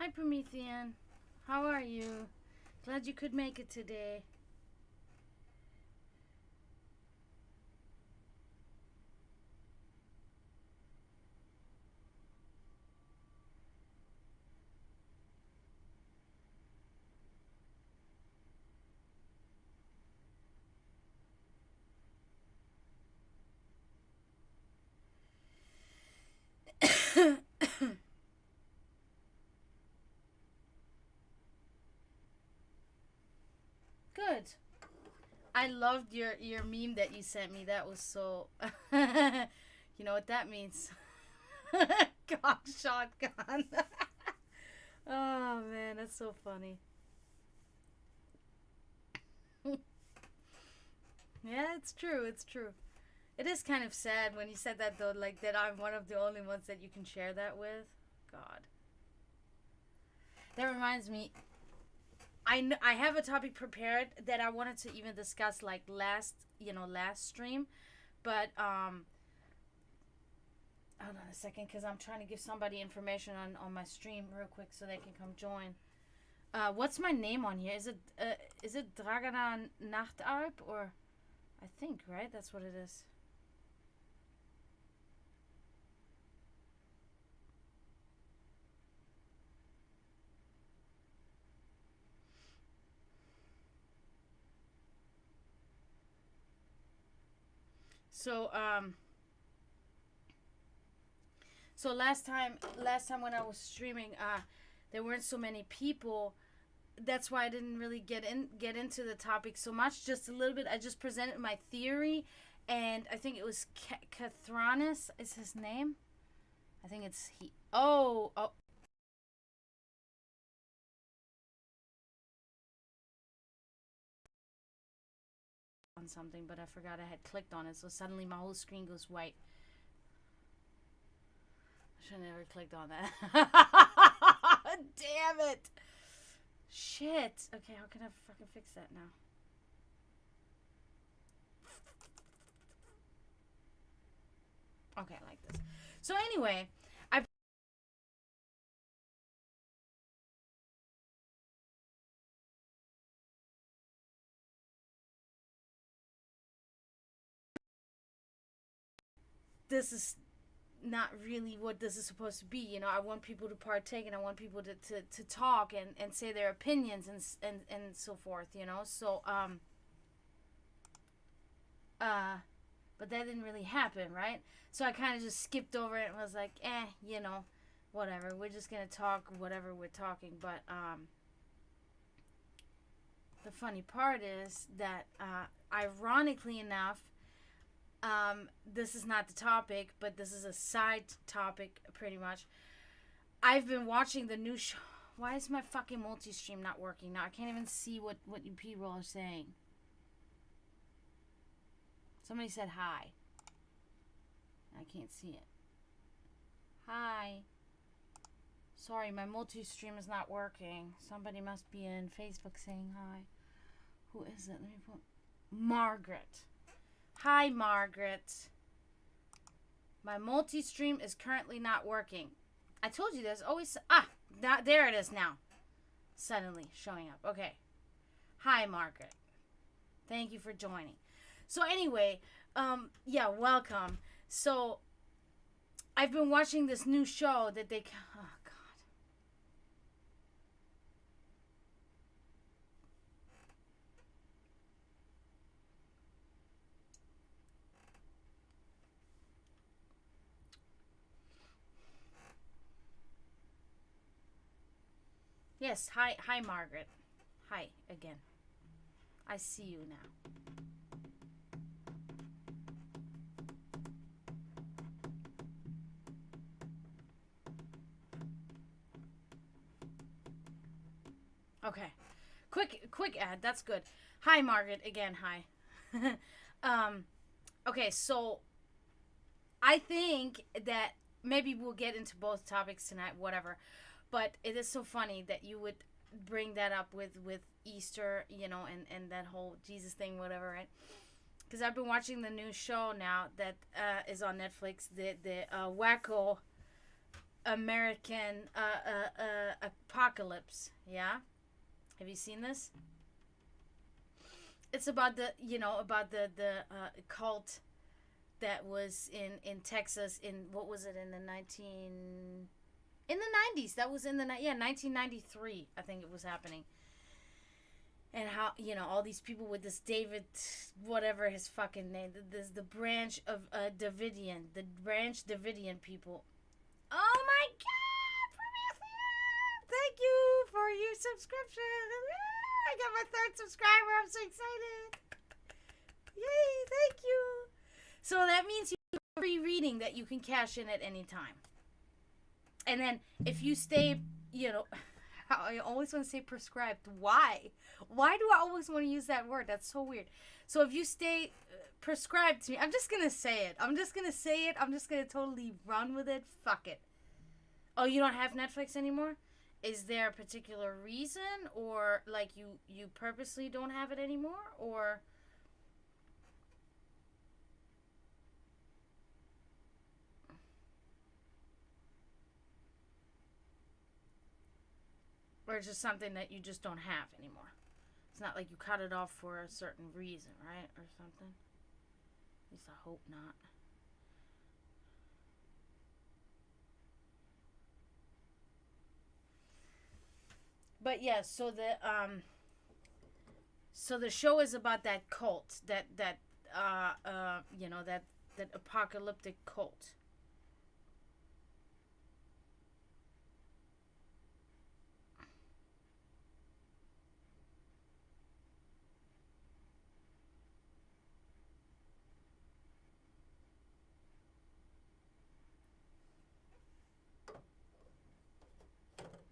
Hi, Promethean. How are you? Glad you could make it today. Good. I loved your meme that you sent me. That was so. You know what that means? Cock shotgun. Oh man, that's so funny. Yeah, it's true. It's true. It is kind of sad when you said that though, like that I'm one of the only ones that you can share that with. God. That reminds me, I have a topic prepared that I wanted to even discuss like last stream, but hold on a second because I'm trying to give somebody information on my stream real quick so they can come join. What's my name on here? Is it Dragana Nachtalb or I think right? That's what it is. So so last time when I was streaming, there weren't so many people. That's why I didn't really get into the topic so much. Just a little bit. I just presented my theory, and I think it was Cathranis is his name. I think it's he. Oh, on something, but I forgot I had clicked on it, so suddenly my whole screen goes white. I should have never clicked on that. Damn it! Shit. Okay, how can I fucking fix that now? Okay, I like this. So anyway, I this is not really what this is supposed to be. I want people to partake and I want people to talk and say their opinions and so forth. Uh, but that didn't really happen, right? So I kind of just skipped over it and was like, whatever. We're just gonna talk whatever we're talking. But the funny part is that ironically enough, this is not the topic, but this is a side topic pretty much. I've been watching the new show. Why is my fucking multi-stream not working now? I can't even see what you people are saying. Somebody said hi. I can't see it. Hi. Sorry, my multi-stream is not working. Somebody must be in Facebook saying hi. Who is it? Let me put Margaret. Hi, Margaret. My multi-stream is currently not working. I told you there's always... there it is now. Suddenly showing up. Okay. Hi, Margaret. Thank you for joining. So anyway, welcome. So I've been watching this new show that they... Oh, God. Yes, hi, Margaret. Hi, again. I see you now. Okay. Quick ad. That's good. Hi, Margaret. Again, hi. um, okay, so I think that maybe we'll get into both topics tonight, whatever. But it is so funny that you would bring that up with Easter, and that whole Jesus thing, whatever, right? Because I've been watching the new show now that is on Netflix, the Wacko American Apocalypse. Yeah, have you seen this? It's about the cult that was in Texas in what was it in the 90s. That was in the 1993, I think it was happening. And how, all these people with this David, whatever his fucking name, the branch of Davidian, the branch Davidian people. Oh my god, Prometheus! Thank you for your subscription. I got my 3rd subscriber. I'm so excited. Yay, thank you. So that means you have free reading that you can cash in at any time. And then if you stay, I always want to say prescribed. Why? Why do I always want to use that word? That's so weird. So if you stay prescribed to me, I'm just going to say it. I'm just going to totally run with it. Fuck it. Oh, you don't have Netflix anymore? Is there a particular reason, or like you purposely don't have it anymore, or it's just something that you just don't have anymore? It's not like you cut it off for a certain reason, right? Or something. At least I hope not. But yeah, so the show is about that cult, that apocalyptic cult.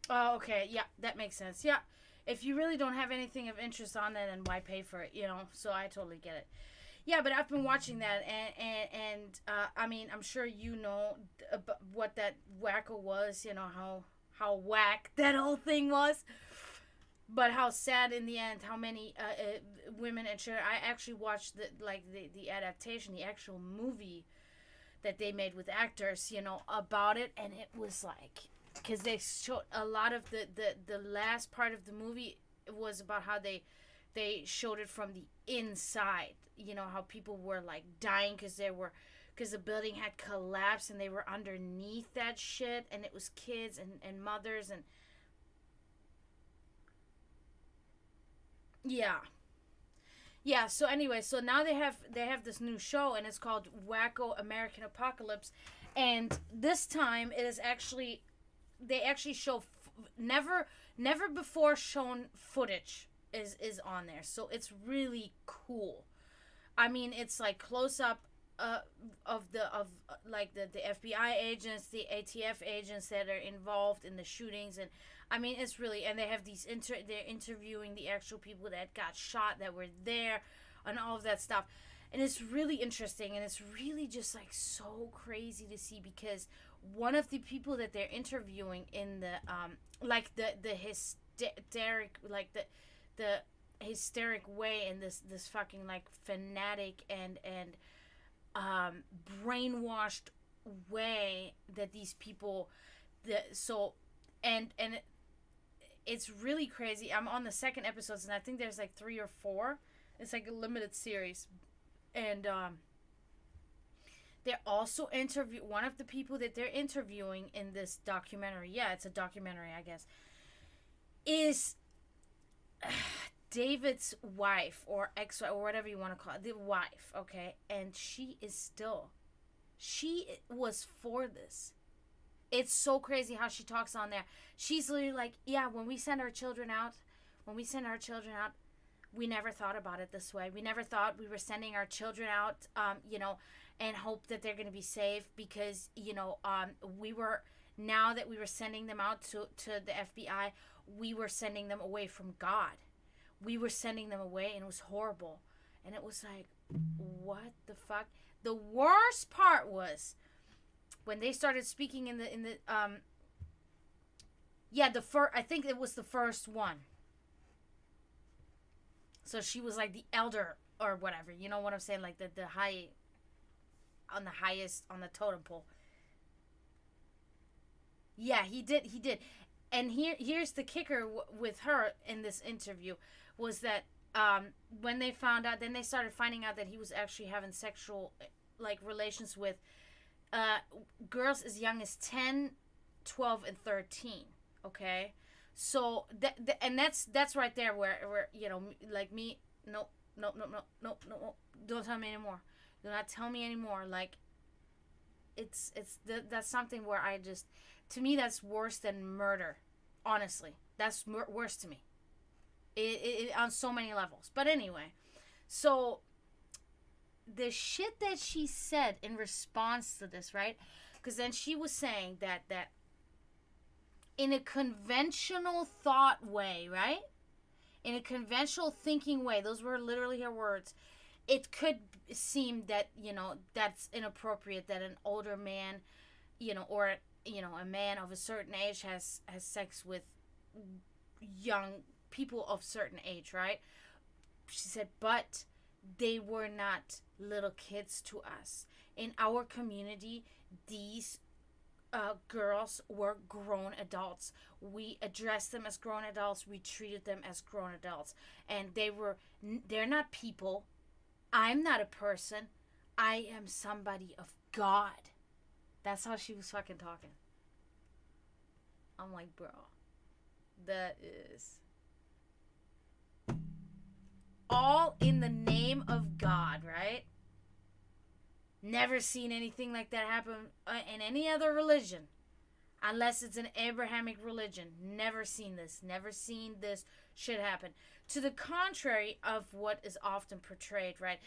Oh, okay. Yeah, that makes sense. Yeah. If you really don't have anything of interest on that, then why pay for it, So I totally get it. Yeah, but I've been watching that, and I mean, I'm sure you know what that wacko was, how whack that whole thing was. But how sad in the end, how many women and children. I actually watched the adaptation, the actual movie that they made with actors, about it, and it was like, because they showed a lot of the last part of the movie was about how they showed it from the inside, how people were like dying because the building had collapsed and they were underneath that shit, and it was kids and mothers and yeah. So anyway, so now they have this new show, and it's called Wacko American Apocalypse, and this time it is actually, they actually show never before shown footage is on there, so it's really cool. I mean, it's like close up of the FBI agents, the ATF agents that are involved in the shootings, and I mean, it's really, and they have they're interviewing the actual people that got shot that were there, and all of that stuff, and it's really interesting, and it's really just like so crazy to see, because one of the people that they're interviewing in the the hysteric, like the hysteric way, and this fucking like fanatic and brainwashed way that these people, it's really crazy. I'm on the 2nd episode, and I think there's like 3 or 4. It's like a limited series, and they're also one of the people that they're interviewing in this documentary. Yeah, it's a documentary, I guess. Is David's wife or ex or whatever you want to call it, the wife, okay? And she was for this. It's so crazy how she talks on there. She's literally like, yeah, when we send our children out, we never thought about it this way. We never thought we were sending our children out, and hope that they're going to be safe, because, now that we were sending them out to the FBI, we were sending them away from God. We were sending them away, and it was horrible. And it was like, what the fuck? The worst part was when they started speaking in the I think it was the first one. So she was like the elder or whatever. You know what I'm saying? Like the high, on the highest on the totem pole. Yeah, he did. He did. And here's the kicker with her in this interview was that when they found out, then they started finding out that he was actually having sexual like relations with uh, girls as young as 10, 12, and 13. Okay, so and that's right there where like me, no, no, no, no, no, no, no, don't tell me anymore. Do not tell me anymore. Like that's something where I just, to me, that's worse than murder. Honestly, that's worse to me. It on so many levels. But anyway, so the shit that she said in response to this, right? Because then she was saying that in a conventional thought way, right? In a conventional thinking way, those were literally her words. It could seem that that's inappropriate that an older man, or a man of a certain age has sex with young people of certain age, right? She said, but they were not little kids to us. In our community, these girls were grown adults. We addressed them as grown adults. We treated them as grown adults. And they're not people. I'm not a person. I am somebody of God. That's how she was fucking talking. I'm like, bro, that is all in the name of God, right? Never seen anything like that happen in any other religion. Unless it's an Abrahamic religion. Never seen this. Never seen this shit happen. To the contrary of what is often portrayed, right?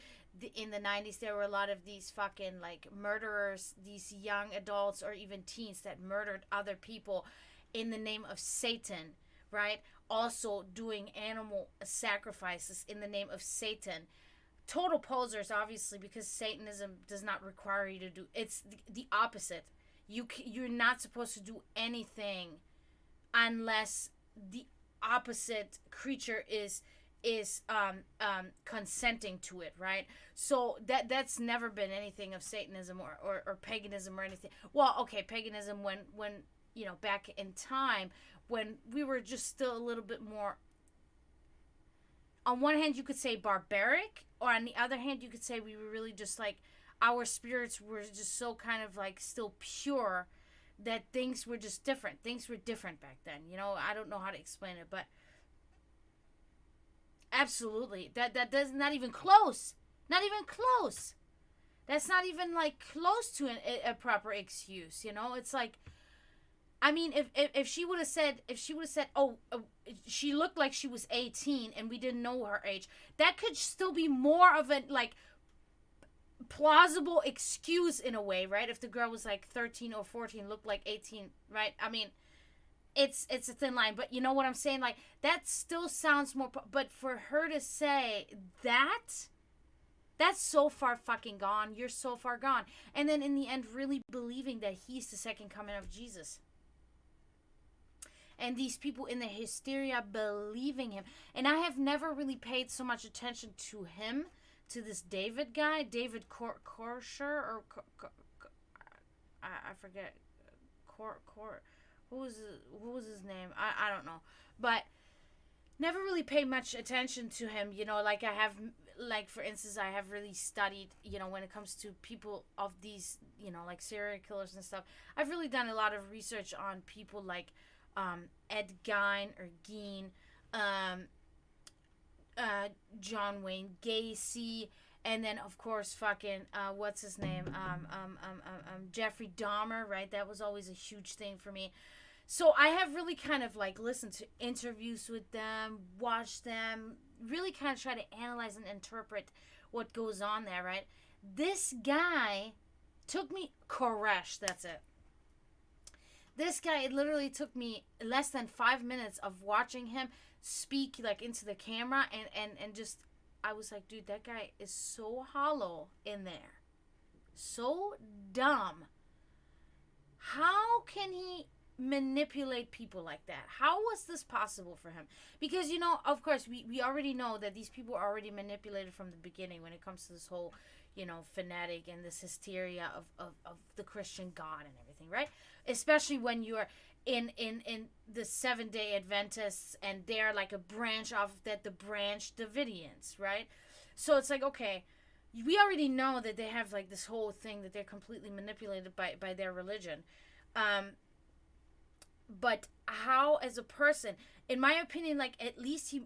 In the 90s, there were a lot of these fucking, like, murderers, these young adults or even teens that murdered other people in the name of Satan, right? Also doing animal sacrifices in the name of Satan. Total posers, obviously, because Satanism does not require you to do... It's the opposite. You're not supposed to do anything unless the opposite creature is consenting to it, right? So that's never been anything of Satanism or paganism or anything. Well, okay, paganism when back in time when we were just still a little bit more, on one hand you could say barbaric, or on the other hand you could say we were really just like, our spirits were just so kind of like still pure that things were just different. Things were different back then. I don't know how to explain it, but absolutely. That does not even close. Not even close. That's not even like close to a proper excuse. It's like, I mean, if she would have said, oh, she looked like she was 18 and we didn't know her age, that could still be more of a like plausible excuse in a way, right? If the girl was like 13 or 14, looked like 18, right? I mean, it's a thin line, but you know what I'm saying? Like, that still sounds more, but for her to say that's so far fucking gone. You're so far gone. And then in the end, really believing that he's the second coming of Jesus. And these people in the hysteria believing him. And I have never really paid so much attention to him, to this David guy, David Korsher, or I forget, who was his name? I don't know, but never really paid much attention to him. Like I have, like for instance, I have really studied, when it comes to people of these, like serial killers and stuff. I've really done a lot of research on people like Ed Gein or Gein, John Wayne Gacy, and then of course fucking what's his name, Jeffrey Dahmer, right? That was always a huge thing for me. So I have really kind of like listened to interviews with them, watched them, really kind of try to analyze and interpret what goes on there, right? This guy took me, Koresh, that's it. This guy, it literally took me less than 5 minutes of watching him speak like into the camera and just, I was like, dude, that guy is so hollow in there. So dumb. How can he manipulate people like that? How was this possible for him? Because, of course, we already know that these people are already manipulated from the beginning when it comes to this whole, fanatic and this hysteria of the Christian God and everything, right? Especially when you're, in the 7-day Adventists, and they're like a branch off of that, the branch Davidians, right? So it's like, okay, we already know that they have like this whole thing that they're completely manipulated by their religion. But how, as a person, in my opinion, like, at least he,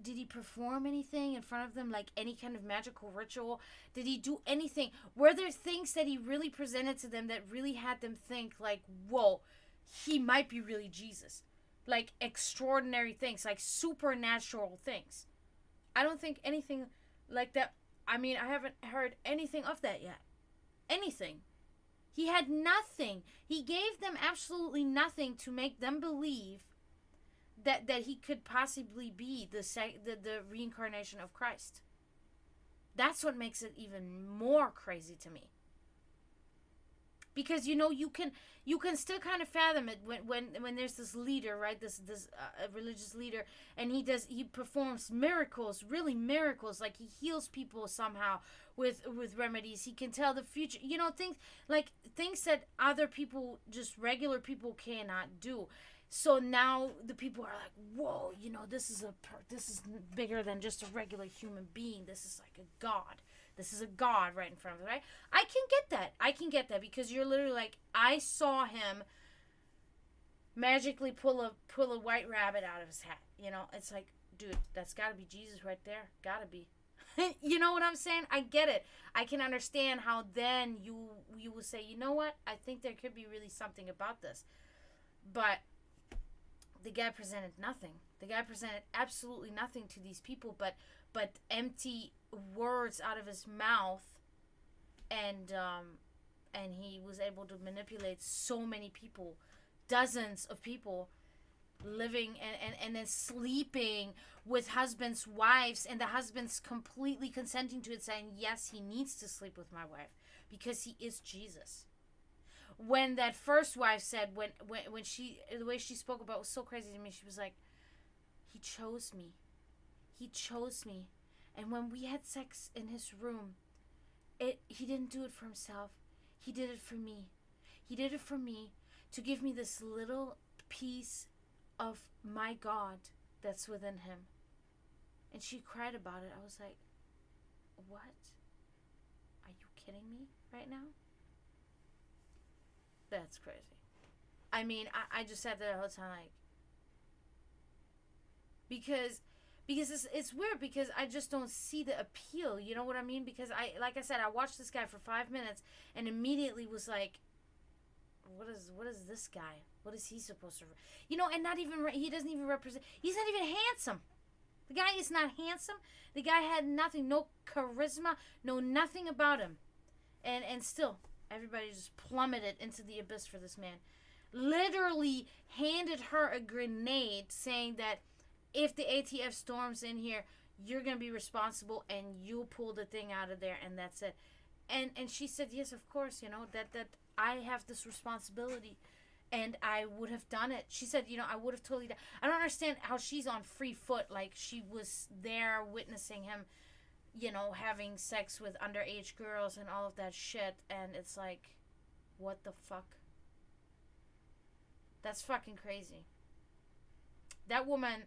did he perform anything in front of them, like any kind of magical ritual? Did he do anything? Were there things that he really presented to them that really had them think like, whoa, he might be really Jesus? Like extraordinary things, like supernatural things. I don't think anything like that. I mean, I haven't heard anything of that yet. Anything. He had nothing. He gave them absolutely nothing to make them believe that he could possibly be the reincarnation of Christ. That's what makes it even more crazy to me. Because you can still kind of fathom it when there's this leader, right? This religious leader, and he performs miracles, really miracles, like he heals people somehow with remedies. He can tell the future, things that other people, just regular people, cannot do. So now the people are like, whoa, this is bigger than just a regular human being. This is like a god. This is a god right in front of them, right? I can get that because you're literally like, I saw him magically pull a white rabbit out of his hat. It's like, dude, that's got to be Jesus right there. Got to be. You know what I'm saying? I get it. I can understand how then you will say, you know what? I think there could be really something about this. But the guy presented nothing. The guy presented absolutely nothing to these people but empty words out of his mouth, and he was able to manipulate so many people, dozens of people, living and then sleeping with husbands' wives, and the husbands completely consenting to it, saying, yes, he needs to sleep with my wife because he is Jesus. When that first wife said, when she, the way she spoke about it was so crazy to me, she was like, he chose me. He chose me. And when we had sex in his room, he didn't do it for himself. He did it for me. He did it for me to give me this little piece of my God that's within him. And she cried about it. I was like, what? Are you kidding me right now? That's crazy. I mean, I just sat there the whole time like, because it's weird, because I just don't see the appeal, you know what I mean? Because like I said, I watched this guy for 5 minutes and immediately was like, what is this guy? What is he supposed to, and not even, he doesn't even represent, he's not even handsome. The guy is not handsome. The guy had nothing, no charisma, no nothing about him. And still, everybody just plummeted into the abyss for this man. Literally handed her a grenade saying that if the ATF storms in here, you're going to be responsible and you'll pull the thing out of there, and that's it. And she said, yes, of course, that I have this responsibility, and I would have done it. She said, I would have totally done. I don't understand how she's on free foot, like she was there witnessing him, having sex with underage girls and all of that shit, and it's like, what the fuck? That's fucking crazy. That woman,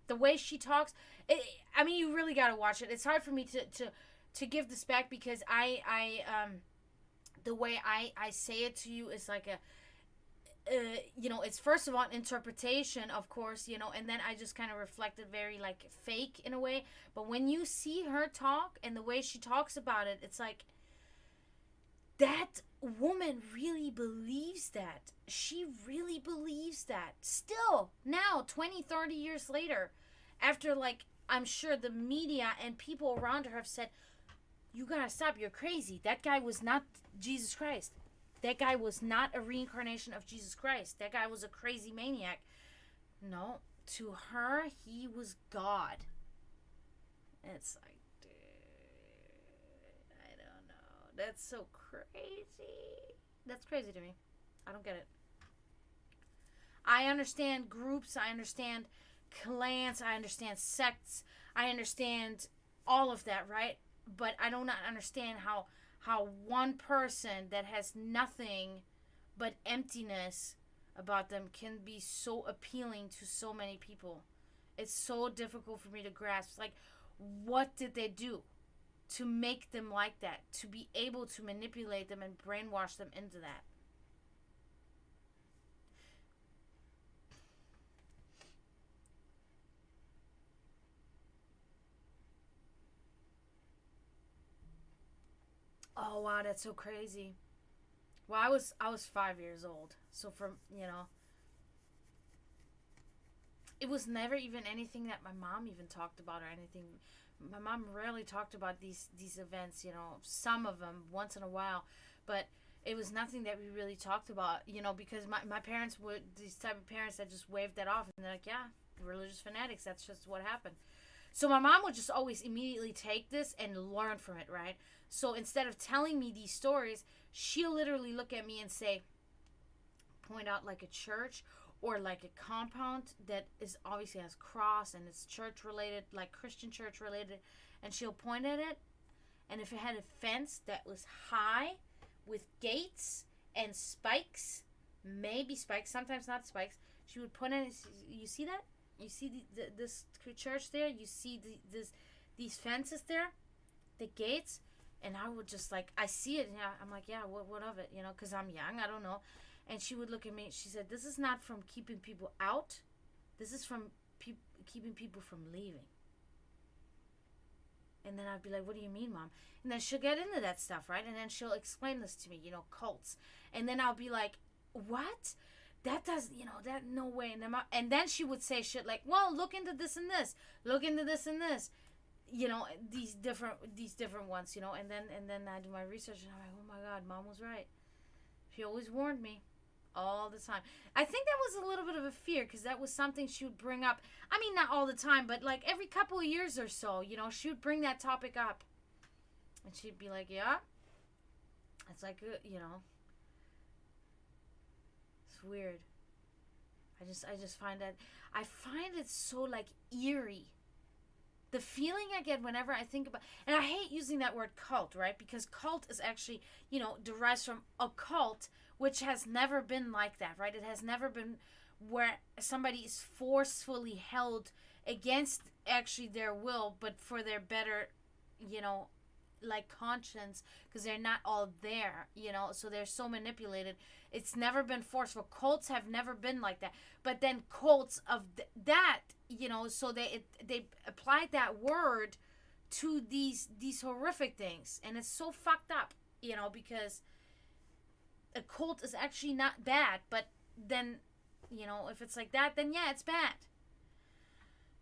the way she talks, you really gotta watch it. It's hard for me to give this back because the way I say it to you is like it's first of all an interpretation, of course, and then I just kind of reflected very like fake in a way. But when you see her talk and the way she talks about it, it's like, that woman really believes that. She really believes that. Still, now, 20, 30 years later, after, like, I'm sure the media and people around her have said, you gotta stop, you're crazy. That guy was not Jesus Christ. That guy was not a reincarnation of Jesus Christ. That guy was a crazy maniac. No, to her, he was God. It's like, that's so crazy. That's crazy to me. I don't get it. I understand groups. I understand clans. I understand sects. I understand all of that, right? But I do not understand how one person that has nothing but emptiness about them can be so appealing to so many people. It's so difficult for me to grasp. Like, what did they do to make them like that? To be able to manipulate them and brainwash them into that? Oh wow, that's so crazy. Well, I was 5 years old, so from it was never even anything that my mom even talked about or anything. My mom rarely talked about these events. Some of them once in a while, but it was nothing that we really talked about. Because my parents were these type of parents that just waved that off and they're like, yeah, religious fanatics. That's just what happened. So my mom would just always immediately take this and learn from it, right? So instead of telling me these stories, she'll literally look at me and say, point out like a church or like a compound that is obviously has cross and it's church related, like Christian church related, and she'll point at it, and if it had a fence that was high with gates and spikes, maybe spikes, sometimes not spikes, she would point at it. You see that? You see this church there? You see these fences there, the gates, and I would just like I see it, and I'm like, yeah, what of it? Because I'm young, I don't know. And she would look at me. She said, "This is not from keeping people out. This is from keeping people from leaving." And then I'd be like, "What do you mean, Mom?" And then she'll get into that stuff, right? And then she'll explain this to me, cults. And then I'll be like, "What? That does, that no way." And then she would say shit like, "Well, look into this and this. Look into this and this." These different ones, and then I do my research and I'm like, "Oh my God, Mom was right. She always warned me." All the time. I think that was a little bit of a fear because that was something she would bring up. I mean, not all the time, but like every couple of years or so, she would bring that topic up. And she'd be like, yeah. It's like, it's weird. I just find that, I find it so like eerie. The feeling I get whenever I think about, and I hate using that word cult, right? Because cult is actually, derives from occult, which has never been like that, right? It has never been where somebody is forcefully held against actually their will, but for their better, like conscience, because they're not all there, so they're so manipulated. It's never been forceful. Cults have never been like that. But then cults of that, so they applied that word to these horrific things, and it's so fucked up, because a cult is actually not bad, but then, if it's like that, then yeah, it's bad.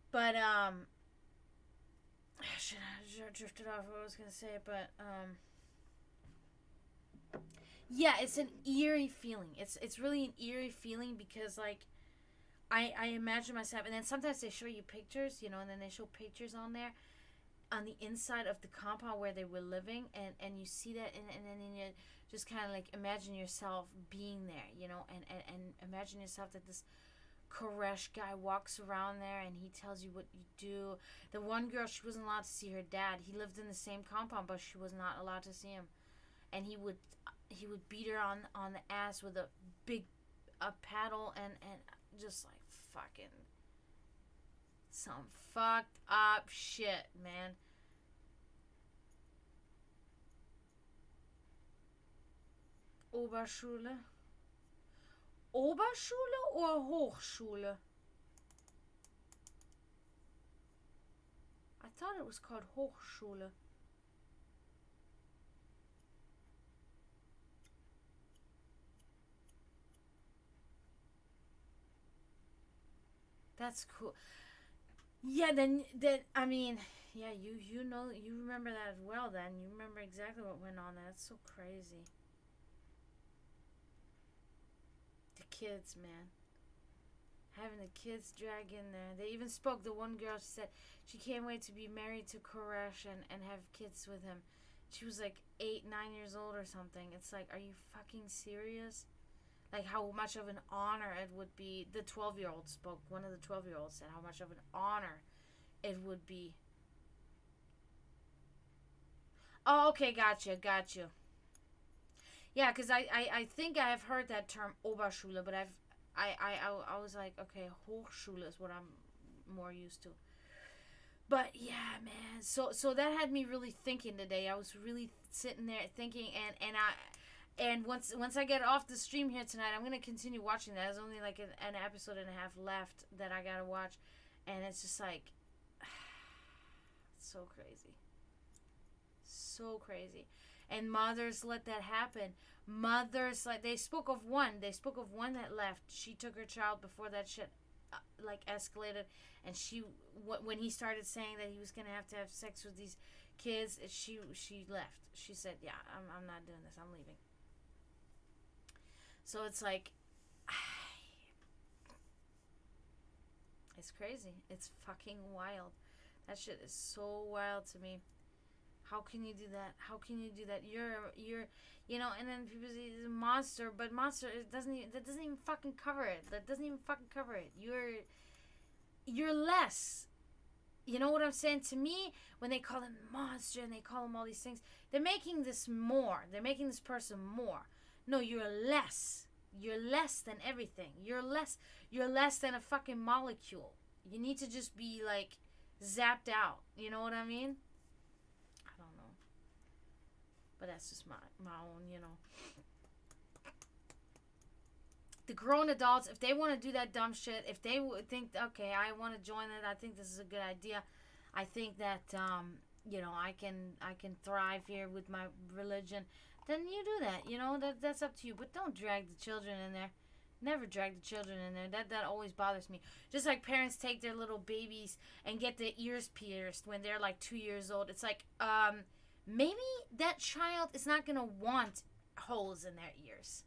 But I should have drifted off what I was gonna say, but yeah, it's an eerie feeling. It's really an eerie feeling because like I imagine myself, and then sometimes they show you pictures, and then they show pictures on there on the inside of the compound where they were living, and you see that, and then you just kind of like imagine yourself being there, and imagine yourself that this Koresh guy walks around there and he tells you what you do. The one girl, she wasn't allowed to see her dad. He lived in the same compound, but she was not allowed to see him. And he would beat her on the ass with a big paddle and just like fucking some fucked up shit, man. Oberschule? Oberschule or Hochschule? I thought it was called Hochschule. That's cool. Yeah, then I mean, yeah, you know, you remember that as well. Then you remember exactly what went on. That's so crazy. The kids, man, having the kids drag in there. They even spoke. The one girl, she said she can't wait to be married to Koresh and have kids with him. She was like 8, 9 years old or something. It's like, are you fucking serious? Like how much of an honor it would be. The 12-year-old spoke. One of the 12-year-olds said how much of an honor it would be. Oh, okay, got you. Yeah, because I think I have heard that term Oberschule, but I was like, okay, Hochschule is what I'm more used to. But yeah, man. So that had me really thinking today. I was really sitting there thinking, and once I get off the stream here tonight, I'm gonna continue watching that. There's only like an episode and a half left that I gotta watch, and it's just like so crazy, so crazy. And mothers let that happen. Mothers, like, they spoke of one that left. She took her child before that shit like escalated, and she when he started saying that he was gonna have to have sex with these kids, she left. She said, yeah, I'm not doing this, I'm leaving. So it's like, it's crazy. It's fucking wild. That shit is so wild to me. How can you do that? How can you do that? You're you know, and then people say it's a monster, but monster, that doesn't even fucking cover it. That doesn't even fucking cover it. You're less. You know what I'm saying? To me, when they call him monster and they call him all these things, they're making this more. They're making this person more. No, you're less. You're less than everything. You're less than a fucking molecule. You need to just be like zapped out. You know what I mean? I don't know. But that's just my own, you know. The grown adults, if they want to do that dumb shit, if they think, okay, I want to join it, I think this is a good idea. I think that you know, I can thrive here with my religion. Then you do that, you know, that's up to you. But don't drag the children in there. Never drag the children in there. That always bothers me. Just like parents take their little babies and get their ears pierced when they're like 2 years old. It's like, maybe that child is not gonna want holes in their ears.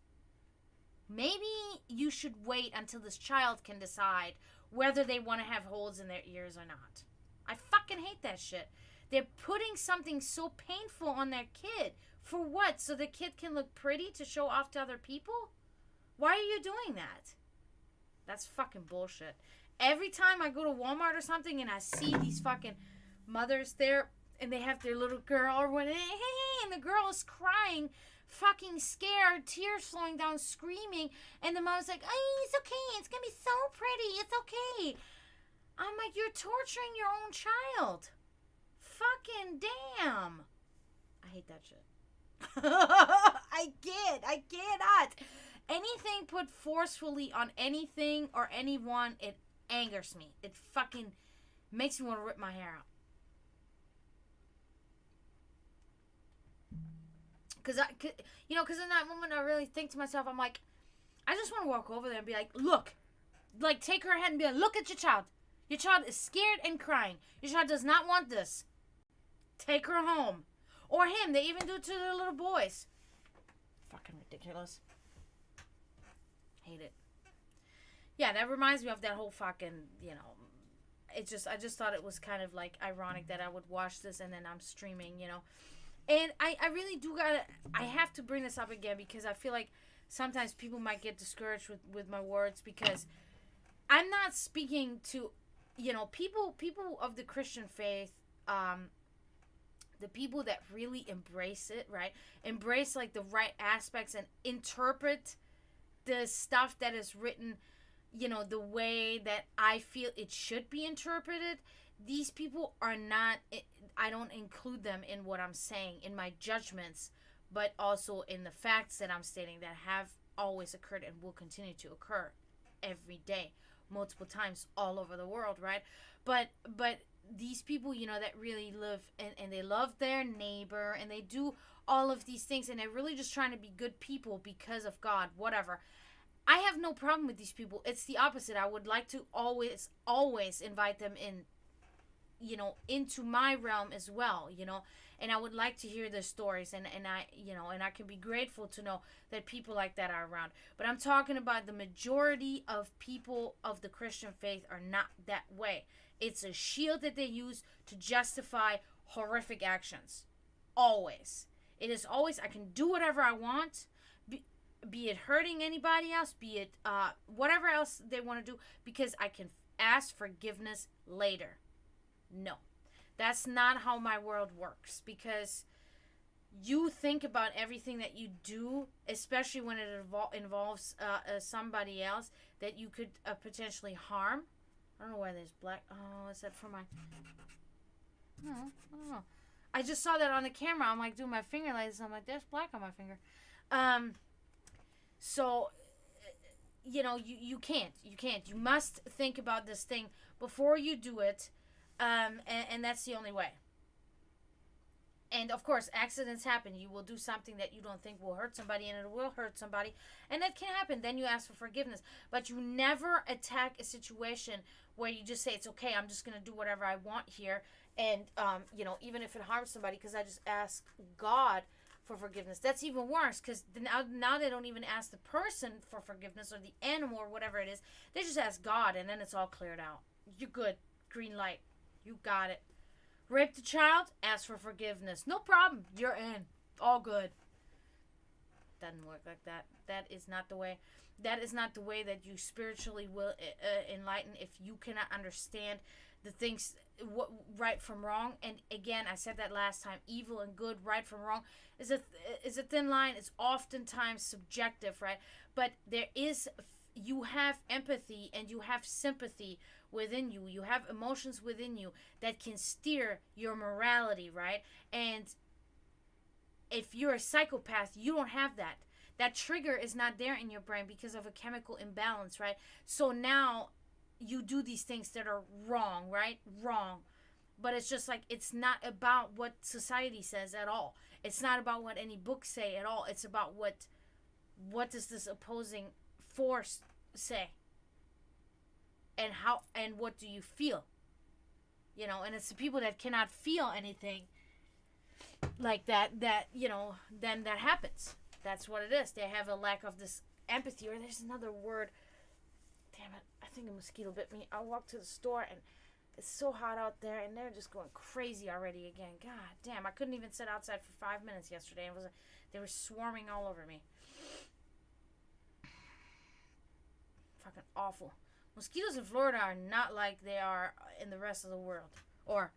Maybe you should wait until this child can decide whether they want to have holes in their ears or not. I fucking hate that shit. They're putting something so painful on their kid. For what? So the kid can look pretty to show off to other people? Why are you doing that? That's fucking bullshit. Every time I go to Walmart or something and I see these fucking mothers there and they have their little girl or whatever, and the girl is crying, fucking scared, tears flowing down, screaming, and the mom's like, oh, it's okay, it's gonna be so pretty, it's okay. I'm like, you're torturing your own child. Fucking damn. I hate that shit. I cannot. Anything put forcefully on anything or anyone, it angers me. It fucking makes me want to rip my hair out. Because in that moment I really think to myself, I'm like, I just want to walk over there and be like, look, like take her head and be like, look at your child. Your child is scared and crying. Your child does not want this. Take her home. Or him. They even do it to their little boys. Fucking ridiculous. Hate it. Yeah, that reminds me of that whole fucking, you know, I just thought it was kind of like ironic that I would watch this and then I'm streaming, you know. And I really do I have to bring this up again because I feel like sometimes people might get discouraged with my words because I'm not speaking to, you know, people of the Christian faith, the people that really embrace it, right? Embrace like the right aspects and interpret the stuff that is written, you know, the way that I feel it should be interpreted. These people are not, I don't include them in what I'm saying, in my judgments, but also in the facts that I'm stating that have always occurred and will continue to occur every day, multiple times all over the world, right? But these people, you know, that really live and they love their neighbor and they do all of these things and they're really just trying to be good people because of God, whatever. I have no problem with these people. It's the opposite. I would like to always invite them in, you know, into my realm as well, you know, and I would like to hear their stories and I, you know, and I can be grateful to know that people like that are around. But I'm talking about the majority of people of the Christian faith are not that way. It's a shield that they use to justify horrific actions. Always. It is always, I can do whatever I want, be it hurting anybody else, be it whatever else they want to do, because I can ask forgiveness later. No. That's not how my world works, because you think about everything that you do, especially when it involves somebody else that you could potentially harm. I don't know why there's black. Oh, is that for my... No, I don't know. I just saw that on the camera. I'm like doing my finger like this. I'm like, there's black on my finger. So, you can't. You must think about this thing before you do it. And that's the only way. And of course, accidents happen. You will do something that you don't think will hurt somebody, and it will hurt somebody. And that can happen. Then you ask for forgiveness. But you never attack a situation where you just say, it's okay, I'm just going to do whatever I want here. And, even if it harms somebody, because I just ask God for forgiveness. That's even worse, because now they don't even ask the person for forgiveness or the animal or whatever it is. They just ask God, and then it's all cleared out. You're good. Green light. You got it. Raped a child, ask for forgiveness. No problem. You're in. All good. Doesn't work like that. That is not the way. That is not the way that you spiritually will enlighten if you cannot understand the things, what right from wrong. And again, I said that last time. Evil and good, right from wrong, is a thin line. It's oftentimes subjective, right? But you have empathy and you have sympathy within you. You have emotions within you that can steer your morality, right? And if you're a psychopath, you don't have that. That trigger is not there in your brain because of a chemical imbalance, right? So now you do these things that are wrong, right? Wrong. But it's just like, it's not about what society says at all. It's not about what any books say at all. It's about what does this opposing force say? And how, and what do you feel? And it's the people that cannot feel anything like that, then that happens. That's what it is. They have a lack of this empathy, or there's another word. Damn it. I think a mosquito bit me. I walked to the store and it's so hot out there and they're just going crazy already again. God damn. I couldn't even sit outside for 5 minutes yesterday. They were swarming all over me. Fucking awful. Mosquitoes in Florida are not like they are in the rest of the world. Or,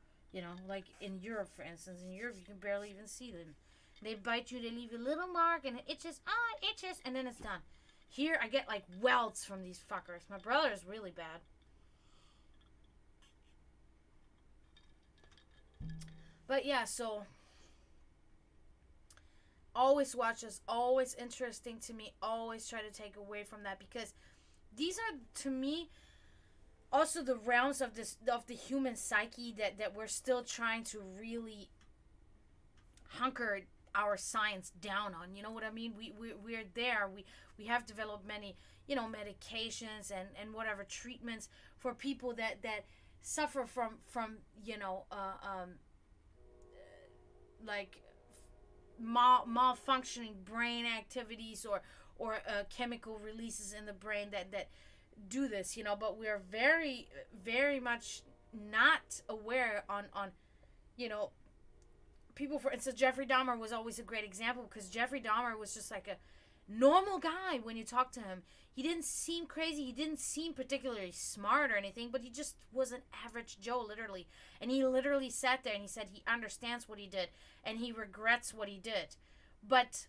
like in Europe, for instance. In Europe, you can barely even see them. They bite you, they leave a little mark, and it itches. Oh, it itches, and then it's done. Here, I get, like, welts from these fuckers. My brother is really bad. But, yeah, so... always watch us. Always interesting to me. Always try to take away from that, because these are, to me, also the realms of the human psyche that we're still trying to really hunker our science down on. You know what I mean? We're there. We have developed many, medications and whatever treatments for people that suffer from like malfunctioning brain activities or chemical releases in the brain that do this, but we're very, very much not aware on people. For instance, Jeffrey Dahmer was always a great example, because Jeffrey Dahmer was just like a normal guy when you talk to him. He didn't seem crazy. He didn't seem particularly smart or anything, but he just was an average Joe, literally. And he literally sat there and he said he understands what he did and he regrets what he did. But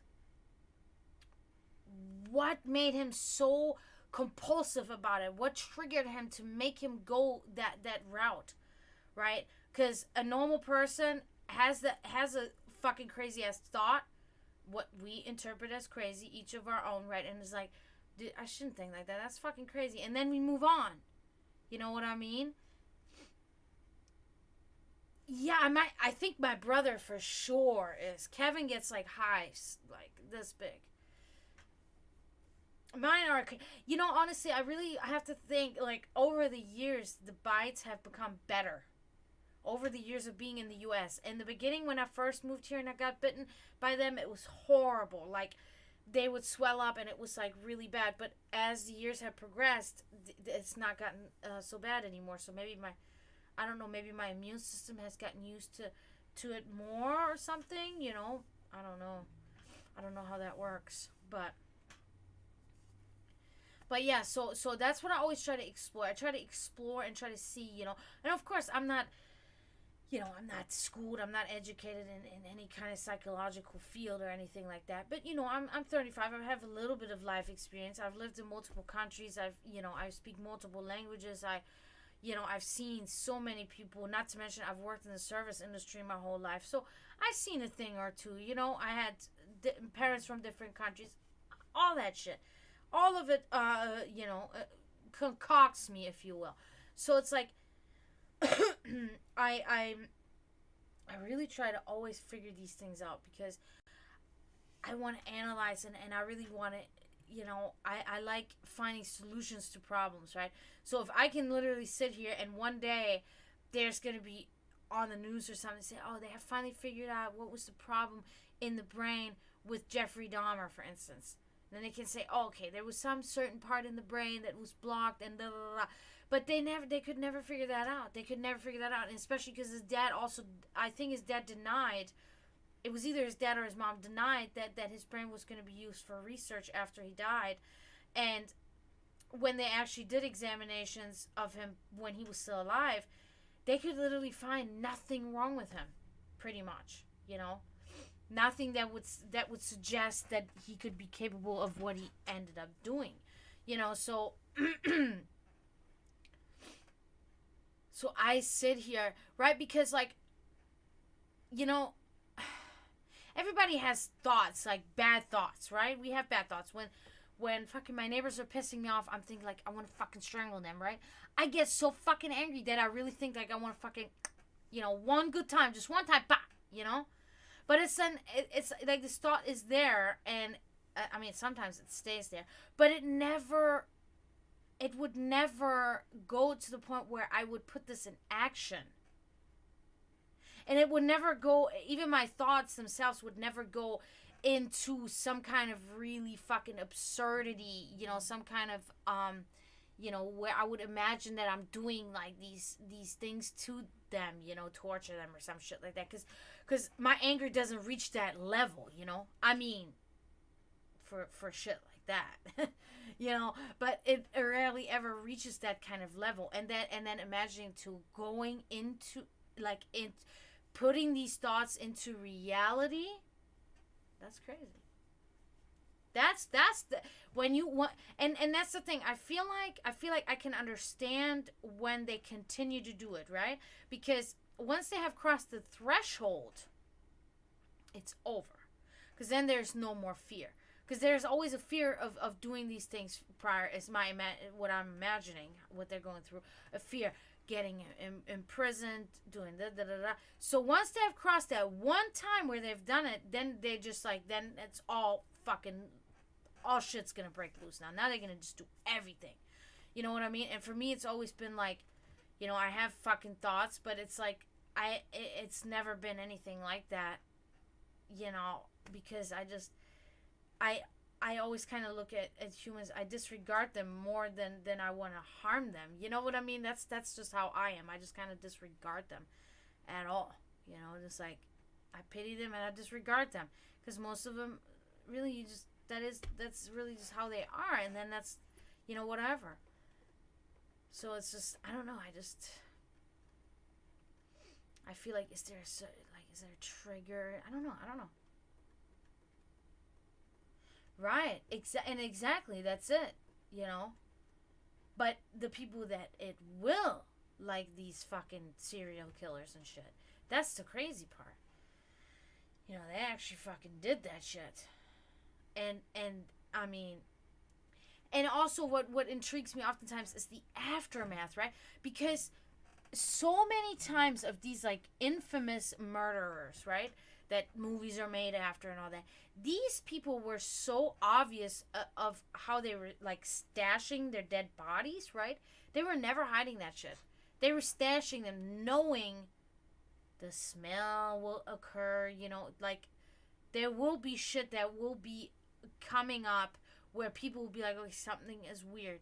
what made him so compulsive about it? What triggered him to make him go that route, right? Because a normal person has a fucking crazy ass thought, what we interpret as crazy, each of our own, right? And it's like, dude, I shouldn't think like that. That's fucking crazy. And then we move on. You know what I mean? Yeah, I think my brother for sure is. Kevin gets like hives like this big. Mine are, honestly, I have to think, like, over the years, the bites have become better. Over the years of being in the U.S. In the beginning, when I first moved here and I got bitten by them, it was horrible. Like, they would swell up and it was, like, really bad. But as the years have progressed, it's not gotten so bad anymore. So maybe maybe my immune system has gotten used to it more or something, I don't know. I don't know how that works. But yeah, so that's what I always try to explore. I try to explore and try to see, and of course I'm not, I'm not schooled, I'm not educated in any kind of psychological field or anything like that. But I'm 35. I have a little bit of life experience. I've lived in multiple countries. I speak multiple languages. I've seen so many people. Not to mention, I've worked in the service industry my whole life, so I've seen a thing or two. I had parents from different countries, all that shit, all of it. Concocts me, if you will. So it's like I really try to always figure these things out because I want to analyze and I really want to, I like finding solutions to problems, right? So if I can literally sit here and one day there's going to be on the news or something say, oh, they have finally figured out what was the problem in the brain with Jeffrey Dahmer, for instance. And then they can say, oh, okay, there was some certain part in the brain that was blocked and blah, blah, blah. But they could never figure that out. They could never figure that out, and especially because his dad also, I think his dad denied, it was either his dad or his mom denied that his brain was going to be used for research after he died. And when they actually did examinations of him when he was still alive, they could literally find nothing wrong with him, pretty much, nothing that would suggest that he could be capable of what he ended up doing, so so I sit here, right? Because everybody has thoughts, like bad thoughts, right? We have bad thoughts. When fucking my neighbors are pissing me off, I'm thinking like I want to fucking strangle them, right? I get so fucking angry that I really think like I want to fucking, one good time, just one time, bah, But it's like this thought is there, and I mean sometimes it stays there, but it would never go to the point where I would put this in action. And it would never go, even my thoughts themselves would never go into some kind of really fucking absurdity, some kind of, where I would imagine that I'm doing like these things to them, torture them or some shit like that. Because my anger doesn't reach that level, I mean, for shit like that. But it rarely ever reaches that kind of level. And then imagining to going into putting these thoughts into reality, that's crazy. That's the when you want, and that's the thing. I feel like I can understand when they continue to do it, right? Because once they have crossed the threshold, it's over. Because then there's no more fear. Because there's always a fear of doing these things prior, is what I'm imagining, what they're going through. A fear, getting imprisoned, doing da. So once they've crossed that one time where they've done it, then they just then it's all shit's gonna break loose now. Now they're gonna just do everything. You know what I mean? And for me, it's always been like, I have fucking thoughts, but it's like, it's never been anything like that, because I always kind of look at humans, I disregard them more than I want to harm them. You know what I mean? That's just how I am. I just kind of disregard them at all. Just like, I pity them and I disregard them. Because most of them, really, that's really just how they are. And then that's, whatever. So it's just, I don't know, I feel like, is there a trigger? I don't know. Right, exactly, that's it, But the people that it will, like these fucking serial killers and shit, that's the crazy part. They actually fucking did that shit. And I mean, and also what intrigues me oftentimes is the aftermath, right? Because so many times of these infamous murderers, right, that movies are made after and all that, these people were so obvious of how they were stashing their dead bodies, right? They were never hiding that shit. They were stashing them knowing the smell will occur, there will be shit that will be coming up where people will be like, oh, something is weird,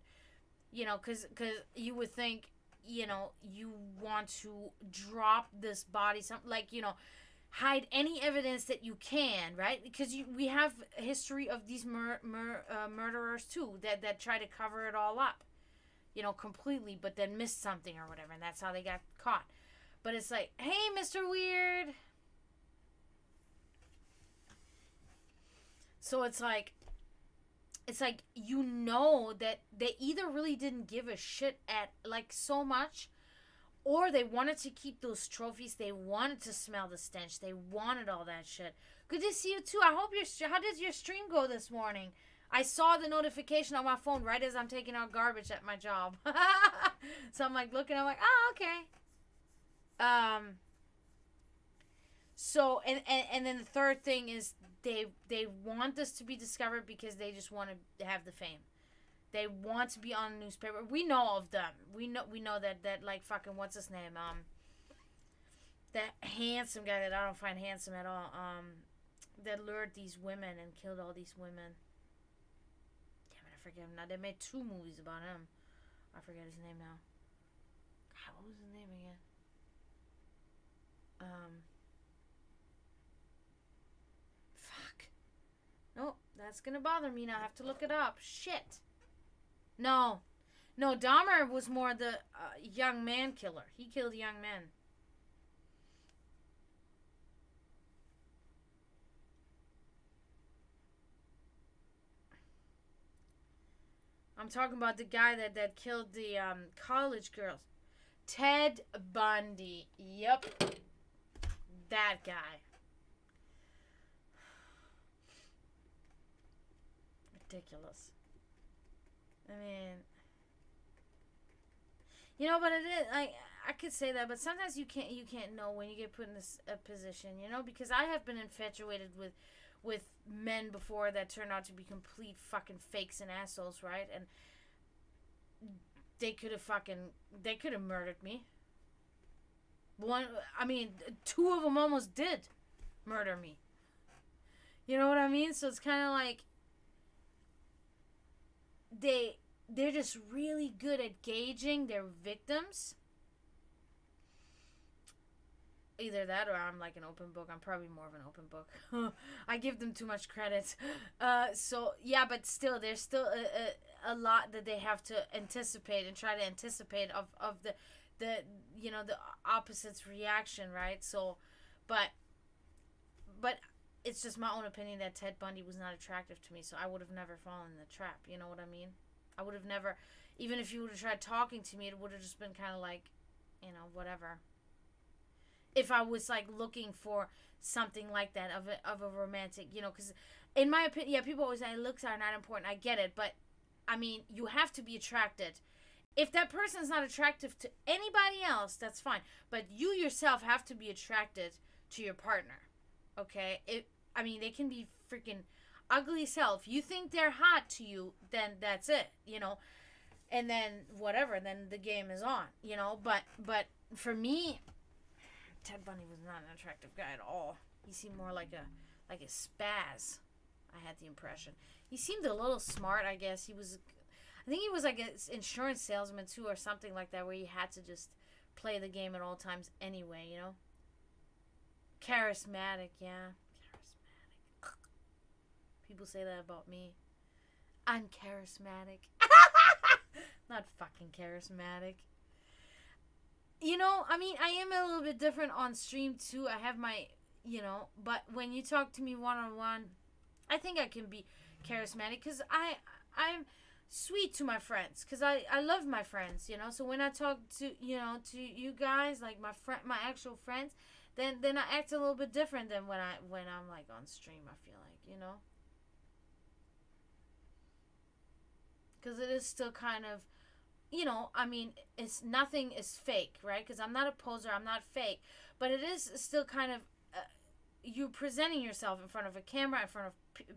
because you would think, you want to drop this body, something hide any evidence that you can, right? Because we have a history of these murderers too that try to cover it all up, completely, but then missed something or whatever, and that's how they got caught. But it's like, hey, Mr. Weird. So it's like, you know that they either really didn't give a shit at, like, so much, or they wanted to keep those trophies. They wanted to smell the stench. They wanted all that shit. Good to see you, too. I hope how did your stream go this morning? I saw the notification on my phone right as I'm taking out garbage at my job. So I'm, like, looking. I'm like, oh, okay. So, and then the third thing is they want this to be discovered because they just want to have the fame. They want to be on the newspaper. We know of them. We know that like fucking what's his name? That handsome guy that I don't find handsome at all. That lured these women and killed all these women. Damn it, I forget him now. They made 2 movies about him. I forget his name now. God, what was his name again? Fuck. Nope, that's gonna bother me now. I have to look it up. Shit. No, Dahmer was more the young man killer. He killed young men. I'm talking about the guy that killed the college girls. Ted Bundy. Yep. That guy. Ridiculous. I mean, you know, but it is, I could say that, but sometimes you can't know when you get put in this position, you know, because I have been infatuated with men before that turned out to be complete fucking fakes and assholes, right? And they could have murdered me. 2 of them almost did murder me. You know what I mean? So it's kind of like they're just really good at gauging their victims. Either that or I'm like an open book. I'm probably more of an open book. I give them too much credit. So, yeah, but still, there's still a lot that they have to anticipate and try to anticipate of the you know, the opposite's reaction, right? So, but it's just my own opinion that Ted Bundy was not attractive to me, so I would have never fallen in the trap. You know what I mean? I would have never, even if you would have tried talking to me, it would have just been kind of like, you know, whatever. If I was like looking for something like that of a romantic, you know, because in my opinion, yeah, people always say looks are not important. I get it, but I mean, you have to be attracted. If that person is not attractive to anybody else, that's fine. But you yourself have to be attracted to your partner. Okay? They can be freaking ugly as hell. If you think they're hot to you, then that's it, you know. And then whatever, then the game is on, you know. But for me, Ted Bundy was not an attractive guy at all. He seemed more like a spaz. I had the impression. He seemed a little smart, I guess. I think he was like an insurance salesman too, or something like that, where he had to just play the game at all times anyway, you know. Charismatic, yeah. Charismatic. People say that about me. I'm charismatic. Not fucking charismatic. You know, I mean, I am a little bit different on stream too. I have my, you know, but when you talk to me one-on-one, I think I can be charismatic because I'm sweet to my friends because I love my friends, you know. So when I talk to, you know, to you guys, like my actual friends, then I act a little bit different than when I'm like on stream, I feel like, you know. Because it is still kind of, you know, I mean, nothing is fake, right? Because I'm not a poser, I'm not fake, but it is still kind of you presenting yourself in front of a camera, in front of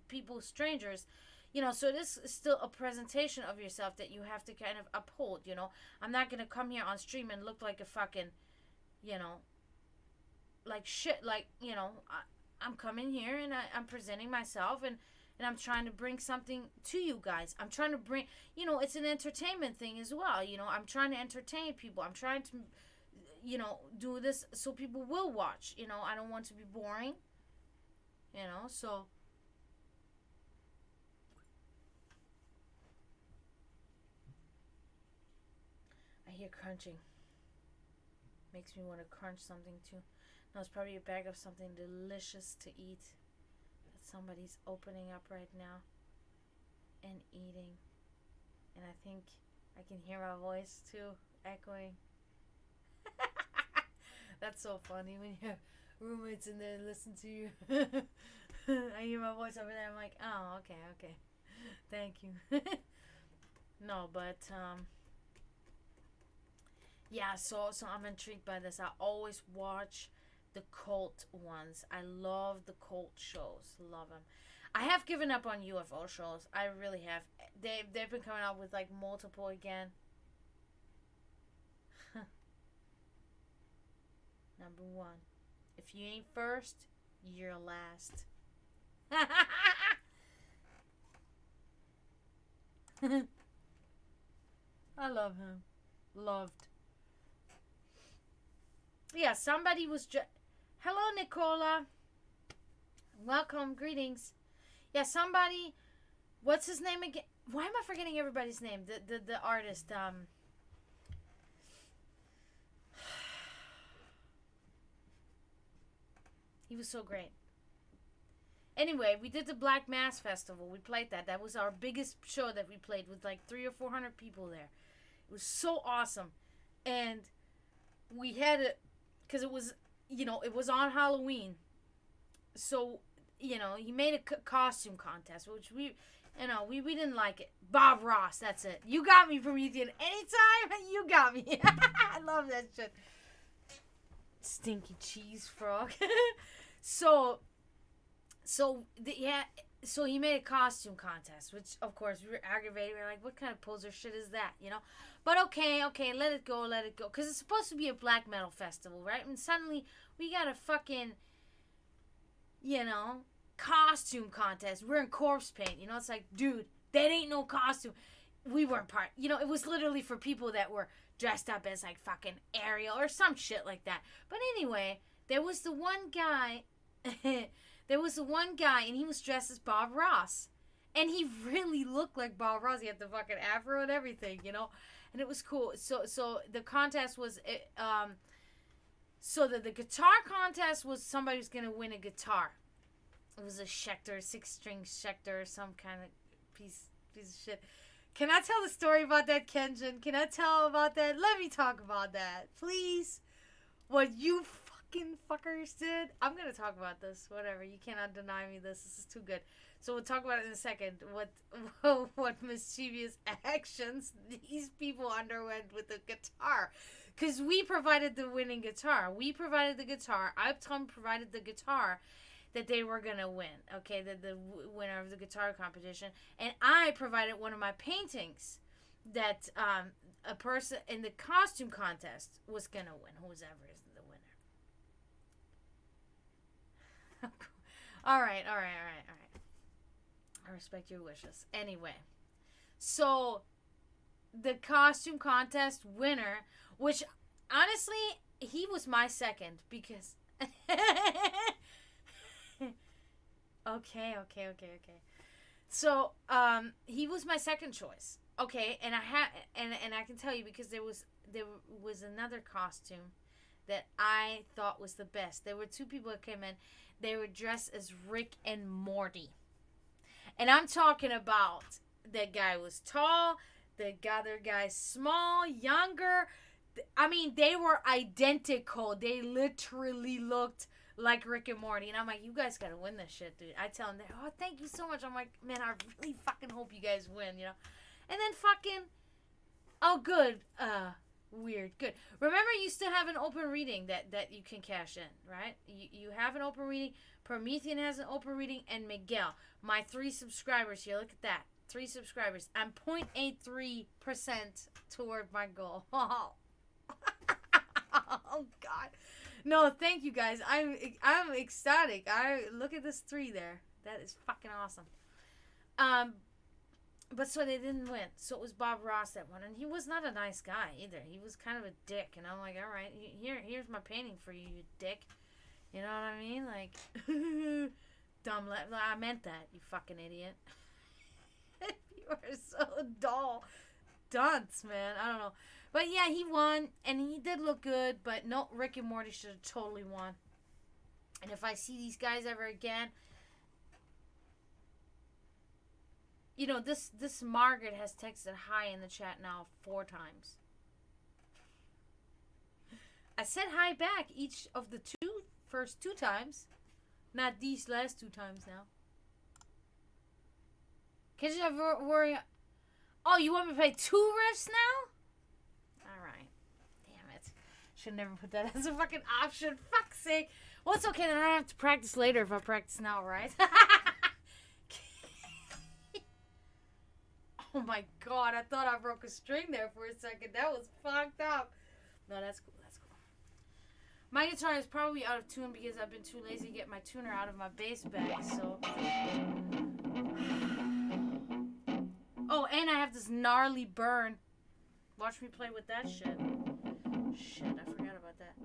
people, strangers, you know. So it is still a presentation of yourself that you have to kind of uphold, you know. I'm not gonna come here on stream and look like a fucking, you know, like shit, like, you know. I'm coming here and I'm presenting myself and I'm trying to bring something to you guys. I'm trying to bring, you know, it's an entertainment thing as well. You know, I'm trying to entertain people. I'm trying to, you know, do this so people will watch. You know, I don't want to be boring. You know, so. I hear crunching. Makes me want to crunch something too. No, it's probably a bag of something delicious to eat that somebody's opening up right now and eating. And I think I can hear my voice too echoing. That's so funny when you have roommates in there listen to you. I hear my voice over there. I'm like, oh, okay. Thank you. No, but yeah. So I'm intrigued by this. I always watch the cult ones. I love the cult shows. Love them. I have given up on UFO shows. I really have. They've been coming out with like multiple again. Number 1. If you ain't first, you're last. I love him. Loved. Yeah, somebody was hello, Nicola. Welcome. Greetings. Yeah, somebody... What's his name again? Why am I forgetting everybody's name? The artist. He was so great. Anyway, we did the Black Mass Festival. We played that. That was our biggest show that we played with like 300 or 400 people there. It was so awesome. And we had it because it was, it was on Halloween. So, he made a costume contest, which we didn't like it. Bob Ross, that's it. You got me, Promethean. Anytime, you got me. I love that shit. Stinky cheese frog. So he made a costume contest, which of course we were aggravated. We were like, what kind of poser shit is that, But okay, let it go, because it's supposed to be a black metal festival, right? And suddenly we got a fucking, costume contest. We're in corpse paint, it's like, dude, that ain't no costume. We weren't part. It was literally for people that were dressed up as like fucking Ariel or some shit like that. But anyway, there was the one guy and he was dressed as Bob Ross. And he really looked like Bob Ross. He had the fucking afro and everything, And it was cool. So the contest was so the guitar contest was somebody who's going to win a guitar. It was a Schecter, 6-string Schecter, some kind of piece of shit. Can I tell the story about that, Kenjin? Can I tell about that? Let me talk about that, please. What you fucking fuckers did. I'm going to talk about this. Whatever. You cannot deny me this. This is too good. So we'll talk about it in a second. What mischievous actions these people underwent with the guitar. Because we provided the winning guitar. We provided the guitar. Tom provided the guitar that they were going to win. Okay, the winner of the guitar competition. And I provided one of my paintings that a person in the costume contest was going to win. Whoever is the winner. All right. I respect your wishes. Anyway, so the costume contest winner, which honestly, he was my second because... Okay. So, he was my second choice. Okay, and I can tell you because there was another costume that I thought was the best. There were 2 people that came in. They were dressed as Rick and Morty. And I'm talking about that guy was tall, the other guy small, younger. I mean, they were identical. They literally looked like Rick and Morty. And I'm like, you guys gotta win this shit, dude. I tell them, oh, thank you so much. I'm like, man, I really fucking hope you guys win, And then fucking, oh, good. Weird. Good. Remember, you still have an open reading that you can cash in, right? You have an open reading. Promethean has an open reading. And Miguel, my 3 subscribers here. Look at that. 3 subscribers. I'm 0.83% toward my goal. Oh, God. No, thank you guys. I'm ecstatic. Look at this 3 there. That is fucking awesome. But so they didn't win. So it was Bob Ross that won, and he was not a nice guy either. He was kind of a dick, and I'm like, all right, here's my painting for you, you dick. You know what I mean? Like, dumb. I meant that, you fucking idiot. You are so dull. dunce, man. I don't know. But yeah, he won, and he did look good, but no, Rick and Morty should have totally won. And if I see these guys ever again, you know, this Margaret has texted hi in the chat now 4 times. I said hi back each of the first 2 times. Not these last 2 times now. Can't you ever worry? Oh, you want me to play 2 riffs now? Alright. Damn it. Should never put that as a fucking option. Fuck's sake. Well, it's okay. Then I don't have to practice later if I practice now, right? Oh my god. I thought I broke a string there for a second. That was fucked up. No, that's cool. That's cool. My guitar is probably out of tune because I've been too lazy to get my tuner out of my bass bag, so... Oh, and I have this gnarly burn. Watch me play with that shit. Shit, I forgot about that.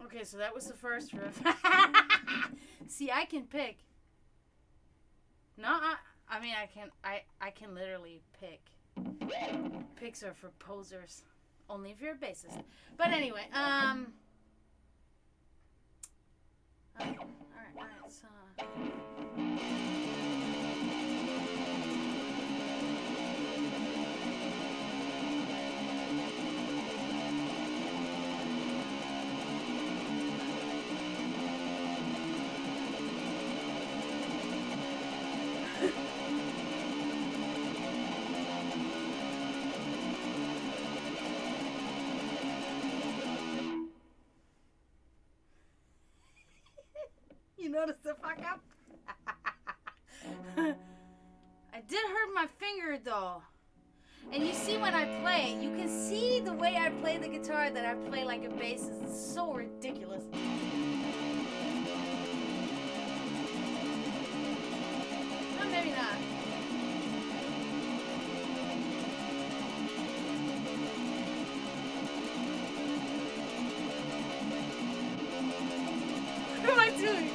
Okay, so that was the first riff. See, I can pick. No, I mean I can literally pick. Picks are for posers. Only if you're a bassist. But anyway, alright, so you notice the fuck up? I did hurt my finger though. And you see when I play, you can see the way I play the guitar that I play like a bassist. It's so ridiculous. Well, maybe not. What am I doing?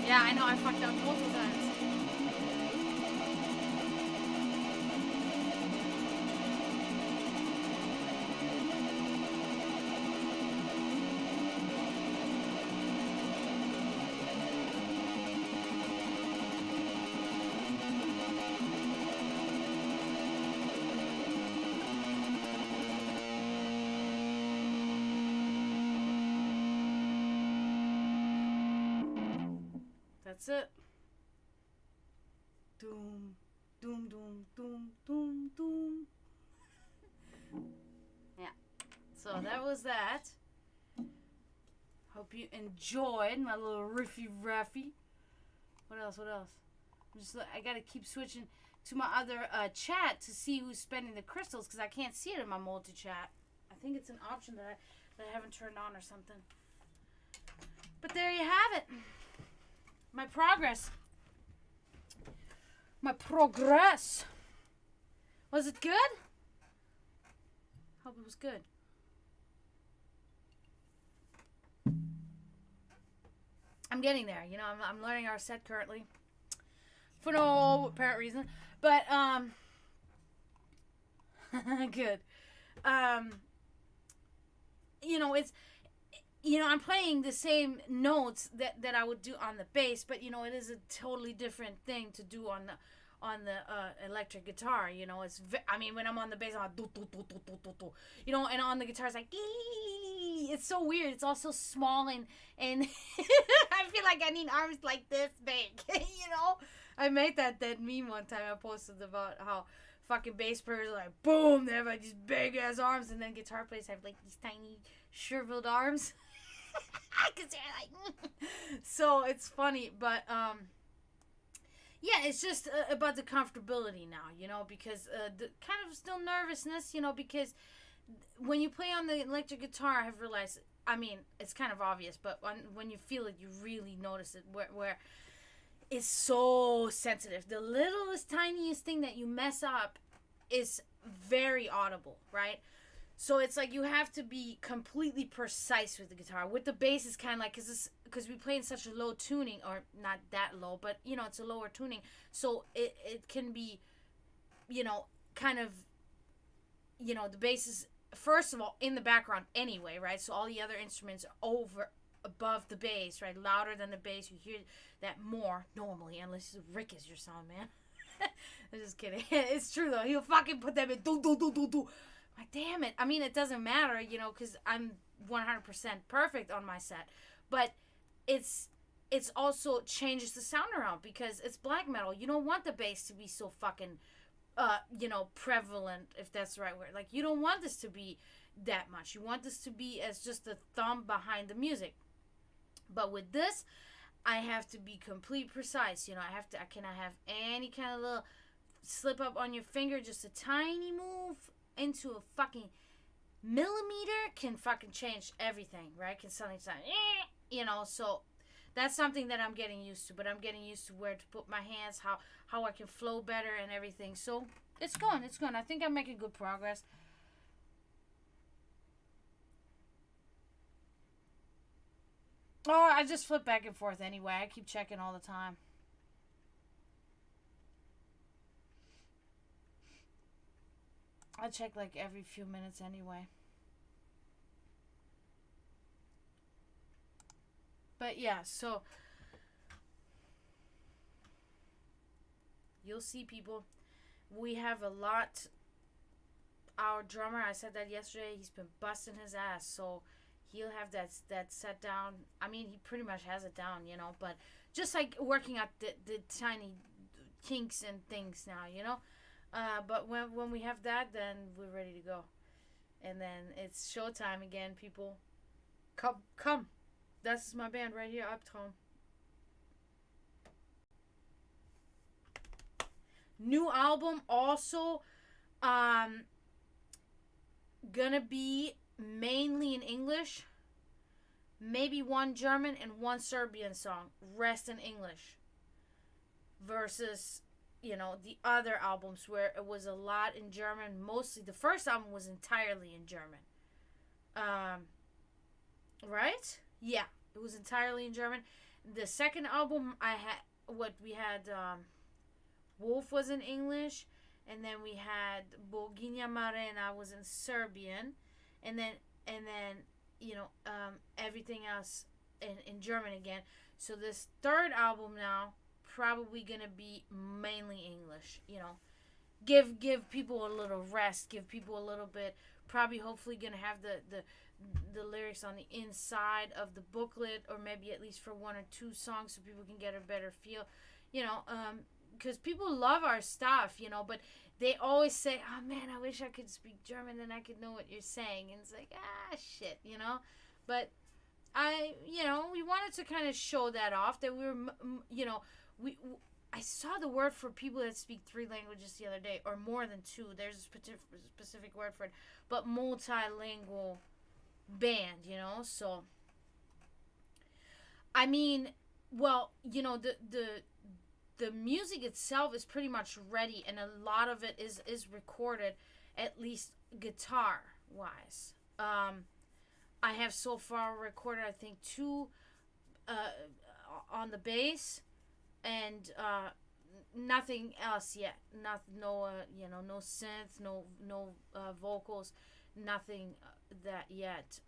Yeah, I know, I fucked up multiple times. That's it. Doom, doom, doom, doom, doom, doom. Yeah. So that was that. Hope you enjoyed my little riffy raffy. What else? What else? I gotta keep switching to my other chat to see who's spending the crystals because I can't see it in my multi-chat. I think it's an option that I haven't turned on or something. But there you have it. My progress. My progress. Was it good? Hope it was good. I'm getting there. You know, I'm learning our set currently. For no apparent reason. But, good. You know, it's... You know, I'm playing the same notes that I would do on the bass, but you know, it is a totally different thing to do on the electric guitar. You know, I mean, when I'm on the bass, I'm like do do do do do do do. You know, and on the guitar, it's like it's so weird. It's all so small and I feel like I need arms like this big. You know, I made that meme one time I posted about how fucking bass players are like, boom, they have like these big ass arms, and then guitar players have like these tiny shriveled arms. Cause they're like, so it's funny, but yeah, it's just about the comfortability now, because the kind of still nervousness, because when you play on the electric guitar, I have realized, I mean, it's kind of obvious, but when you feel it, you really notice it, where it's so sensitive. The littlest, tiniest thing that you mess up is very audible, right? So it's like you have to be completely precise with the guitar. With the bass, it's kind of like, because we play in such a low tuning, or not that low, but, it's a lower tuning. So it can be, kind of, the bass is, first of all, in the background anyway, right? So all the other instruments are above the bass, right? Louder than the bass. You hear that more normally, unless Rick is your sound man. I'm just kidding. It's true though. He'll fucking put them in do do do do do. Like, damn it. I mean, it doesn't matter, because I'm 100% perfect on my set, but it's also changes the sound around, because it's black metal. You don't want the bass to be so fucking prevalent, if that's the right word. Like, you don't want this to be that much. You want this to be as just the thumb behind the music. But with this, I have to be complete precise. I cannot have any kind of little slip up on your finger. Just a tiny move into a fucking millimeter can fucking change everything, right? Can suddenly sound, so that's something that I'm getting used to. But I'm getting used to where to put my hands, how I can flow better and everything. So it's going. I think I'm making good progress. Oh, I just flip back and forth anyway. I keep checking all the time. I check like every few minutes anyway. But yeah, so you'll see, people. We have a lot. Our drummer, I said that yesterday, he's been busting his ass, so he'll have that set down. I mean, he pretty much has it down, but just like working out the tiny kinks and things now, but when we have that, then we're ready to go. And then it's showtime again, people. Come. This is my band right here, Uptone. New album also gonna be mainly in English. Maybe one German and one Serbian song. Rest in English. Versus, the other albums where it was a lot in German. Mostly, the first album was entirely in German. Right? Yeah, it was entirely in German. The second album, we had, Wolf was in English, and then we had Boginja Marena was in Serbian, and then everything else in German again. So this third album now probably gonna be mainly English. Give people a little rest, give people a little bit. Probably, hopefully, gonna have the lyrics on the inside of the booklet, or maybe at least for one or two songs, so people can get a better feel. Because people love our stuff, but they always say, oh man, I wish I could speak German and I could know what you're saying. And it's like, shit, But we wanted to kind of show that off, that we were, I saw the word for people that speak 3 languages the other day, or more than 2. There's a specific word for it. But multilingual band, so. I mean, well, the music itself is pretty much ready, and a lot of it is recorded, at least guitar wise. I have so far recorded, I think, 2 on the bass, and nothing else yet. No synth, no vocals, nothing that yet.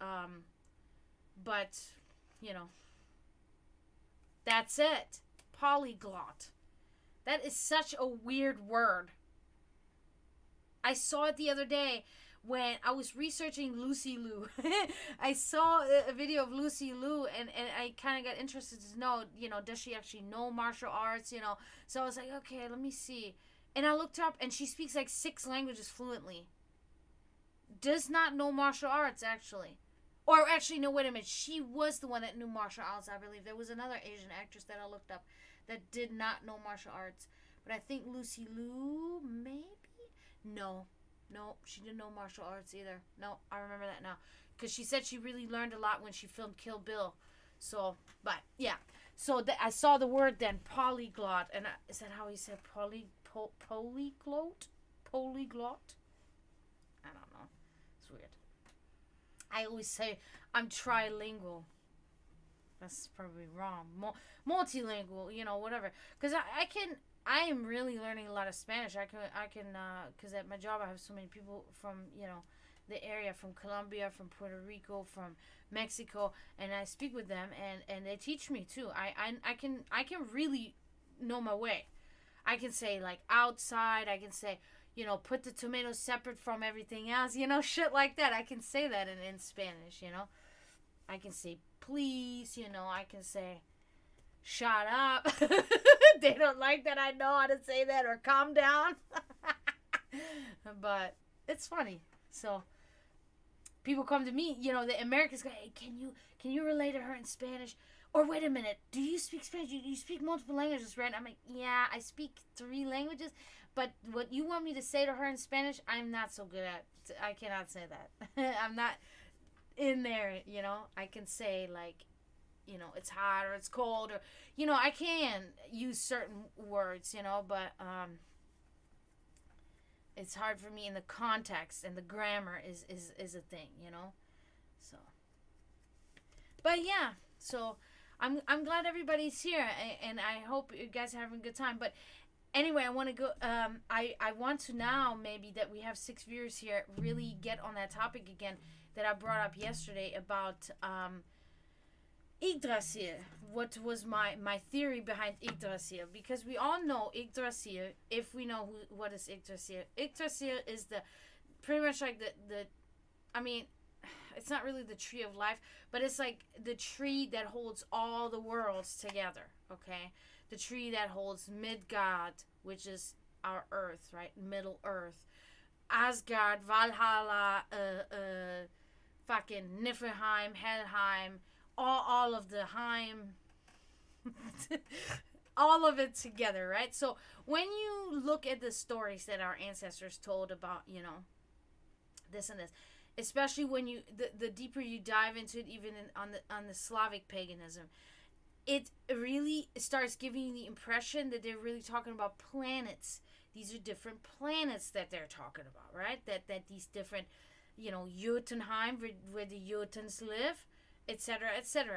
But that's it. Polyglot. That is such a weird word. I saw it the other day when I was researching Lucy Liu. I saw a video of Lucy Liu, and I kind of got interested to know, does she actually know martial arts, So I was like, okay, let me see. And I looked her up, and she speaks like 6 languages fluently. Does not know martial arts, actually. Or actually, no, wait a minute. She was the one that knew martial arts, I believe. There was another Asian actress that I looked up that did not know martial arts. But I think Lucy Liu, maybe? No, she didn't know martial arts either. No, I remember that now. Because she said she really learned a lot when she filmed Kill Bill. So, but, yeah. So, I saw the word then, polyglot. And is that how he said polyglot? Polyglot? I don't know. It's weird. I always say I'm trilingual. That's probably wrong. Multilingual, whatever. Because I am really learning a lot of Spanish. I can, because at my job I have so many people from, the area, from Colombia, from Puerto Rico, from Mexico, and I speak with them, and they teach me too. I can really know my way. I can say like outside. I can say, put the tomatoes separate from everything else. Shit like that. I can say that in Spanish. I can say please. I can say shut up. They don't like that I know how to say that, or calm down. But it's funny. So people come to me, the Americans go, hey, can you relate to her in Spanish? Or wait a minute, do you speak Spanish? You speak multiple languages, right? I'm like, yeah, I speak 3 languages, but what you want me to say to her in Spanish, I'm not so good at. I cannot say that. I'm not in there, I can say like, it's hot or it's cold, or, I can use certain words, but it's hard for me in the context, and the grammar is a thing, so. But yeah, so I'm glad everybody's here, and I hope you guys are having a good time. But anyway, I want to go. I want to now, maybe that we have 6 viewers here, really get on that topic again that I brought up yesterday about Yggdrasil. What was my theory behind Yggdrasil? Because we all know Yggdrasil. If we know what is Yggdrasil, Yggdrasil is pretty much like the I mean, it's not really the tree of life, but it's like the tree that holds all the worlds together, okay? The tree that holds Midgard, which is our earth, right? Middle Earth. Asgard, Valhalla, fucking Niflheim, Helheim, all of the Heim, all of it together, right? So when you look at the stories that our ancestors told about, this and this, especially when the deeper you dive into it, even on the Slavic paganism, it really starts giving you the impression that they're really talking about planets. These are different planets that they're talking about, right? That these different, Jotunheim, where the Jotuns live, etc.,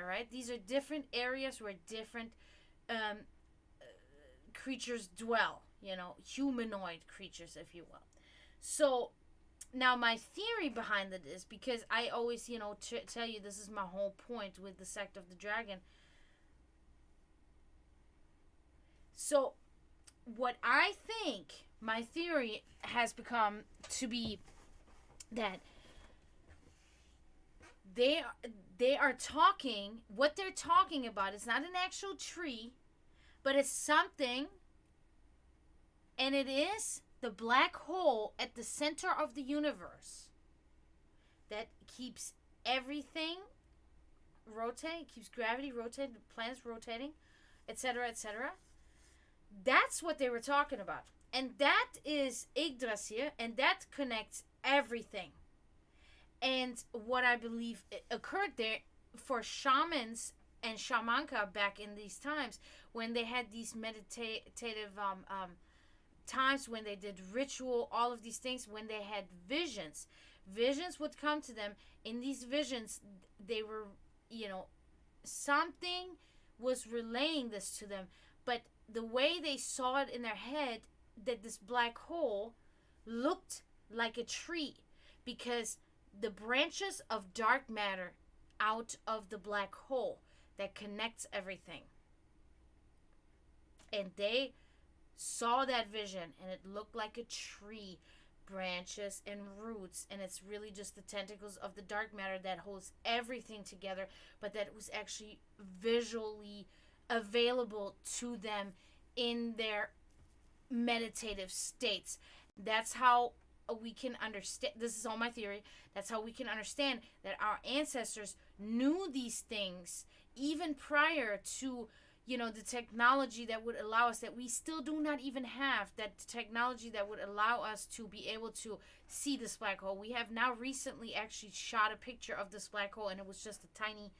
right? These are different areas where different creatures dwell, humanoid creatures, if you will. So now my theory behind it is, because I always, tell you this is my whole point with the Sect of the Dragon. So what I think my theory has become to be that they are talking, what they're talking about is not an actual tree, but it's something, and it is the black hole at the center of the universe that keeps everything rotating, keeps gravity rotating, planets rotating, etc., etc. That's what they were talking about. And that is Yggdrasil, and that connects everything. And what I believe occurred there for shamans and shamanka back in these times, when they had these meditative times, when they did ritual, all of these things, when they had visions would come to them. In these visions, they were, something was relaying this to them, but the way they saw it in their head, that this black hole looked like a tree, because the branches of dark matter out of the black hole that connects everything, and they saw that vision, and it looked like a tree, branches and roots, and it's really just the tentacles of the dark matter that holds everything together, but that was actually visually available to them in their meditative states. That's how we can understand. This is all my theory. That's how we can understand that our ancestors knew these things even prior to, the technology that would allow us, that we still do not even have, that technology that would allow us to be able to see this black hole. We have now recently actually shot a picture of this black hole, and it was just a tiny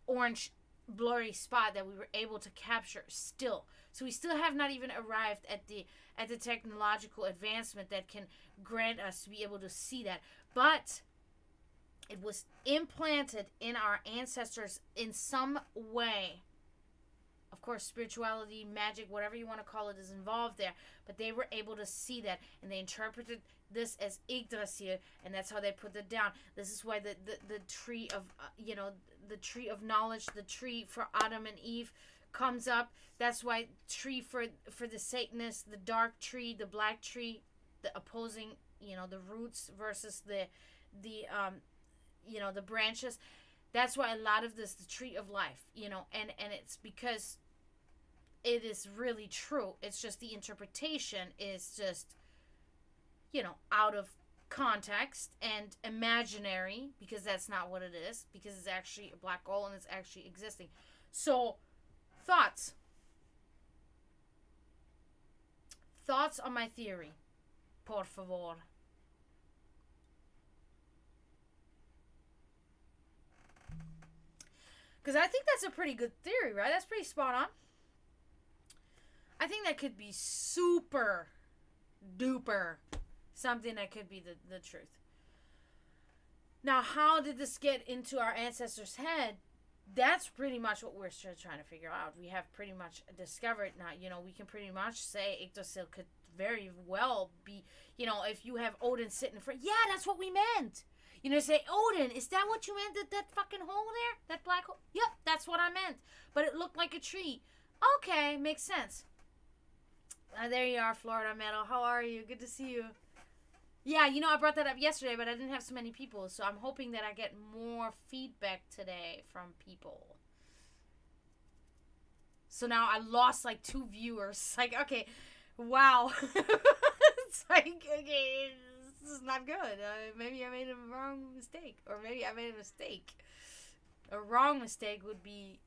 orange blurry spot that we were able to capture still. So we still have not even arrived at the technological advancement that can grant us to be able to see that. But it was implanted in our ancestors in some way. Of course, spirituality, magic, whatever you want to call it, is involved there. But they were able to see that, and they interpreted this as Yggdrasil, and that's how they put it down. This is why the tree of, the tree of knowledge, the tree for Adam and Eve comes up. That's why tree for the Satanists, the dark tree, the black tree, the opposing, the roots versus the branches. That's why a lot of this, the tree of life, and it's because it is really true. It's just the interpretation is just, out of context and imaginary, because that's not what it is, because it's actually a black hole and it's actually existing. So, thoughts on my theory, por favor. Because I think that's a pretty good theory, right? That's pretty spot on. I think that could be super duper something that could be the truth. Now, how did this get into our ancestors' head? That's pretty much what we're still trying to figure out. We have pretty much discovered now, we can pretty much say Yggdrasil could very well be, if you have Odin sitting in front. Yeah, that's what we meant. Say, Odin, is that what you meant? That fucking hole there? That black hole? Yep, that's what I meant. But it looked like a tree. Okay, makes sense. There you are, Florida Metal. How are you? Good to see you. Yeah, I brought that up yesterday, but I didn't have so many people. So I'm hoping that I get more feedback today from people. So now I lost like 2 viewers. Like, okay, wow. It's like, okay, this is not good. Maybe I made a wrong mistake. Or maybe I made a mistake. A wrong mistake would be,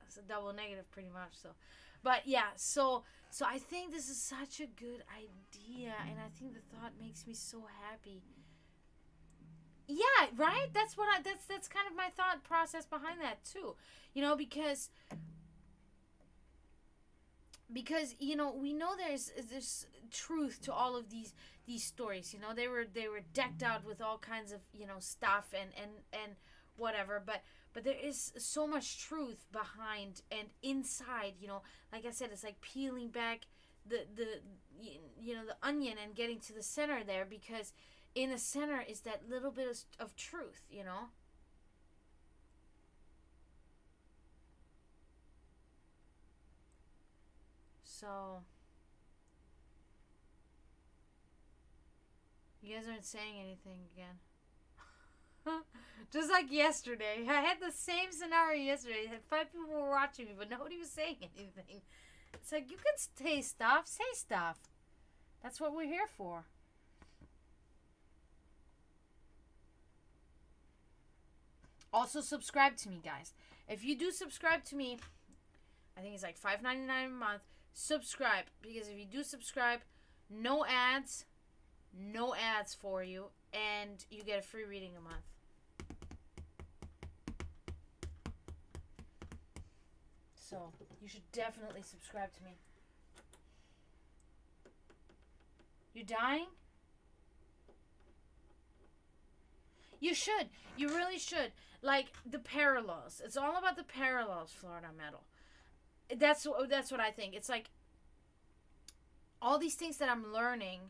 it's a double negative pretty much. So, but yeah, so I think this is such a good idea, and I think the thought makes me so happy. Yeah, right? That's kind of my thought process behind that too. Because we know there's truth to all of these stories. They were decked out with all kinds of stuff and whatever, but there is so much truth behind and inside. Like I said, it's like peeling back the onion and getting to the center there, because in the center is that little bit of truth. So you guys aren't saying anything again. Just like yesterday. I had the same scenario yesterday. I had 5 people were watching me, but nobody was saying anything. It's like, you can say stuff. Say stuff. That's what we're here for. Also, subscribe to me, guys. If you do subscribe to me, I think it's like $5.99 a month. Subscribe. Because if you do subscribe, no ads for you, and you get a free reading a month. So, you should definitely subscribe to me. You dying? You should. You really should. Like, the parallels. It's all about the parallels, Florida Metal. That's what I think. It's like, all these things that I'm learning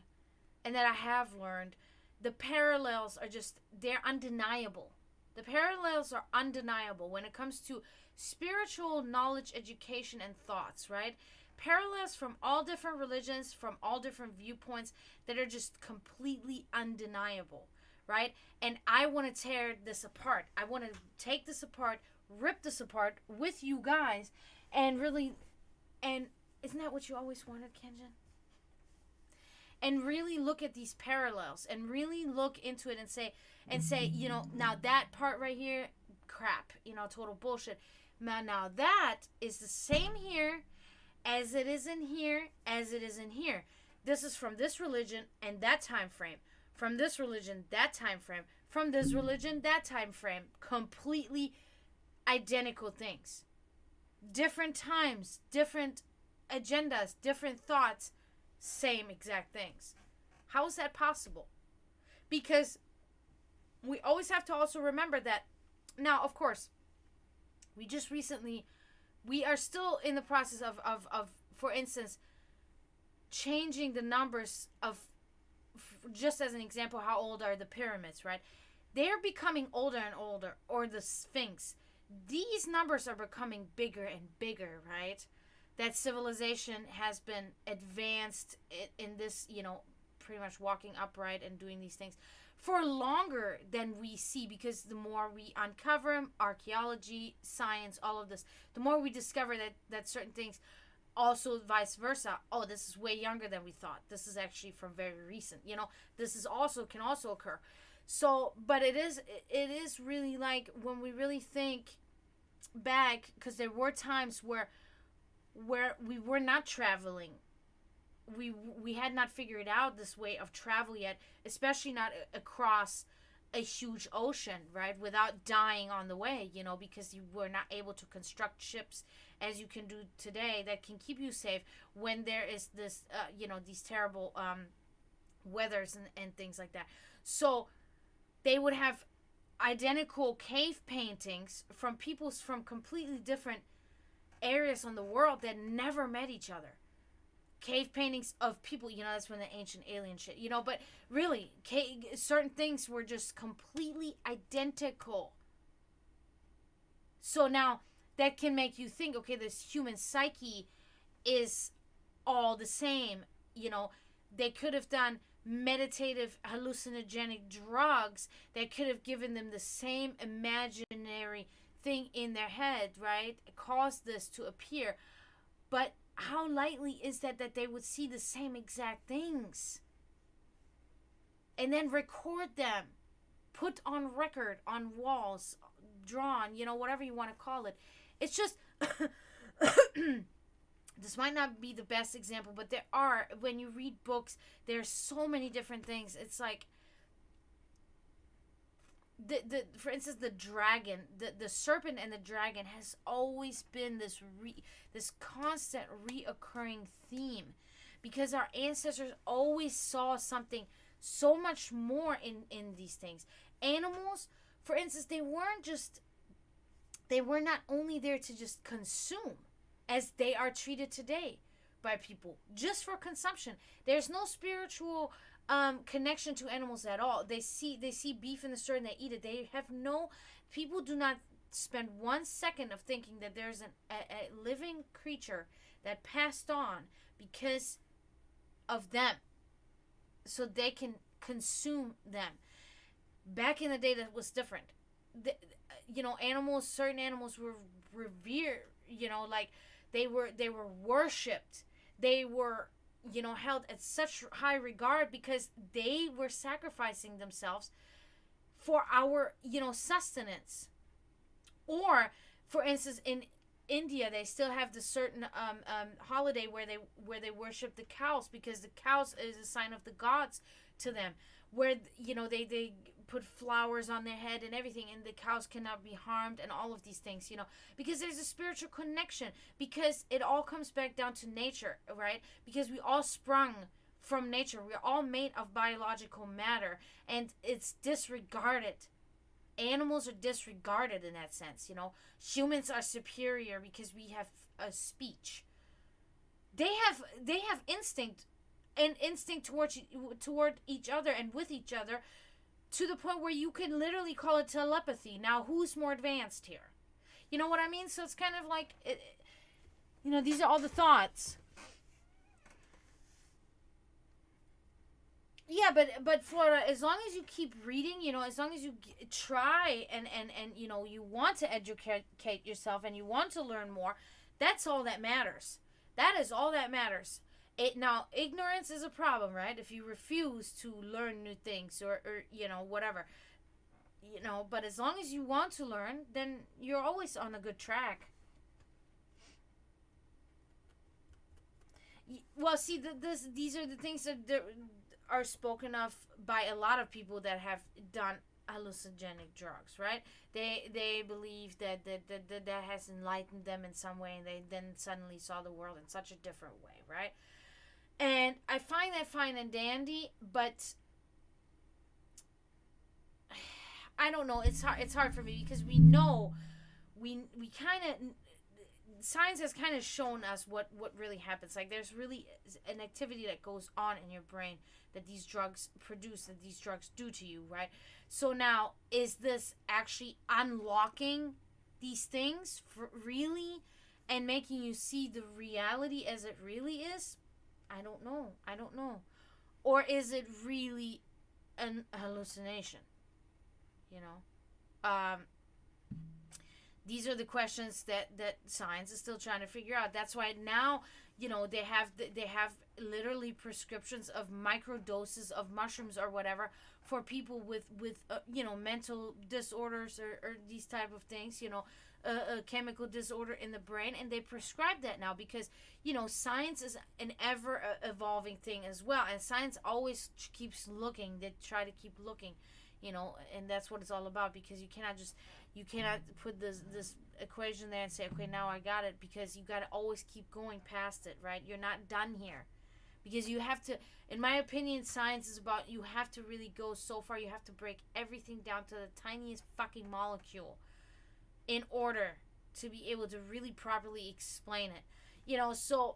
and that I have learned, the parallels are just, they're undeniable. The parallels are undeniable when it comes to spiritual knowledge, education, and thoughts, right? Parallels from all different religions, from all different viewpoints that are just completely undeniable, right? And I want to tear this apart. I want to take this apart, rip this apart with you guys, and really, and isn't that what you always wanted, Kenjin? and really look at these parallels and really look into it and say, you know, now that part right here, crap, you know, total bullshit. Now that is the same here as it is in here, as it is in here. This is from this religion and that time frame. From this religion, that time frame. From this religion, that time frame. Completely identical things. Different times, different agendas, different thoughts, same exact things. How is that possible? Because we always have to also remember that, now, of course, we are still in the process of for instance, changing the numbers of, just as an example, how old are the pyramids, right? They're becoming older and older, or the Sphinx. These numbers are becoming bigger and bigger, right? That civilization has been advanced in this, you know, pretty much walking upright and doing these things for longer than we see, because the more we uncover them, archaeology, science, all of this, the more we discover that certain things, also vice versa. Oh, this is way younger than we thought. This is actually from very recent. You know, this is also can also occur. So, but it is really like, when we really think back, because there were times where we were not traveling. We had not figured out this way of travel yet, especially not across a huge ocean, right? Without dying on the way, you know, because you were not able to construct ships as you can do today that can keep you safe when there is this, you know, these terrible weathers and things like that. So they would have identical cave paintings from peoples from completely different areas on the world that never met each other. Cave paintings of people, you know, that's when the ancient alien shit, you know, but really, certain things were just completely identical. So now, that can make you think, okay, this human psyche is all the same, you know. They could have done meditative hallucinogenic drugs that could have given them the same imaginary thing in their head, right? Caused this to appear. But how likely is that they would see the same exact things and then record them, put on record, on walls, drawn, you know, whatever you want to call it. It's just this might not be the best example, but there are, when you read books, there's so many different things. It's like the for instance, the dragon, the serpent and the dragon has always been this constant reoccurring theme, because our ancestors always saw something so much more in these things. Animals, for instance, they were not only there to just consume, as they are treated today by people, just for consumption. There's no spiritual connection to animals at all. They see beef in the store and they eat it. People do not spend 1 second of thinking that there's a living creature that passed on because of them, so they can consume them. Back in the day, that was different. You know, certain animals were revered, you know, like they were worshipped. They were, you know, held at such high regard because they were sacrificing themselves for our, you know, sustenance. Or, for instance, in India, they still have the certain holiday where they worship the cows, because the cows is a sign of the gods to them. Where, you know, they put flowers on their head and everything, and the cows cannot be harmed, and all of these things, you know, because there's a spiritual connection, because it all comes back down to nature, right? Because we all sprung from nature. We're all made of biological matter, and it's disregarded. Animals are disregarded in that sense, you know. Humans are superior because we have a speech. They have instinct, and instinct toward each other and with each other, to the point where you can literally call it telepathy. Now, who's more advanced here? You know what I mean? So it's kind of like, you know, these are all the thoughts. Yeah, but Florida, as long as you keep reading, you know, as long as you try and you know, you want to educate yourself and you want to learn more, that's all that matters. That is all that matters. Now, ignorance is a problem, right? If you refuse to learn new things, or whatever, but as long as you want to learn, then you're always on a good track. Well, see, these are the things that are spoken of by a lot of people that have done hallucinogenic drugs, right? They believe that has enlightened them in some way, and they then suddenly saw the world in such a different way, right? And I find that fine and dandy, but I don't know. It's hard for me, because we know we kind of, science has kind of shown us what really happens. Like, there's really an activity that goes on in your brain that these drugs produce, that these drugs do to you, right? So now, is this actually unlocking these things for really, and making you see the reality as it really is? I don't know. Or is it really an hallucination? These are the questions that science is still trying to figure out. That's why now, they have literally prescriptions of micro doses of mushrooms or whatever for people with mental disorders, or these type of things, a chemical disorder in the brain, and they prescribe that now, because science is an ever evolving thing as well, and science always keeps looking. They try to keep looking, and that's what it's all about, because you cannot put this equation there and say, okay, now I got it, because you got to always keep going past it, right? You're not done here, because you have to, in my opinion, science is about, you have to really go so far. You have to break everything down to the tiniest fucking molecule in order to be able to really properly explain it. So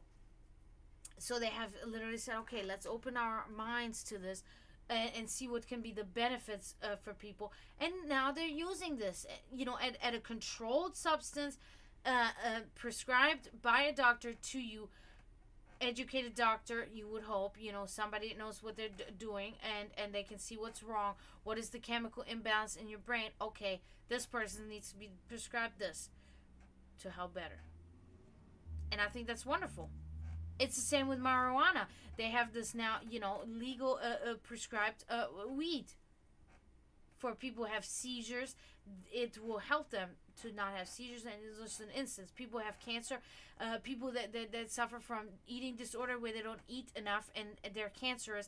they have literally said, okay, let's open our minds to this, and see what can be the benefits for people. And now they're using this, at a controlled substance, prescribed by a doctor to you, educated doctor, you would hope, somebody that knows what they're doing, and they can see what's wrong. What is the chemical imbalance in your brain? Okay, this person needs to be prescribed this to help better. And I think that's wonderful. It's the same with marijuana. They have this now, legal prescribed weed for people who have seizures. It will help them to not have seizures. And it's just an instance. People who have cancer, people that suffer from eating disorder where they don't eat enough and they're cancerous.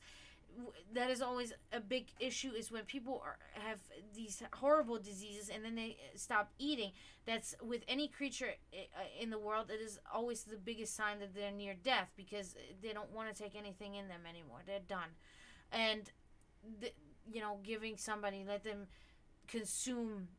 That is always a big issue, is when people have these horrible diseases and then they stop eating. That's with any creature in the world. It is always the biggest sign that they're near death, because they don't want to take anything in them anymore. They're done. And giving somebody, let them consume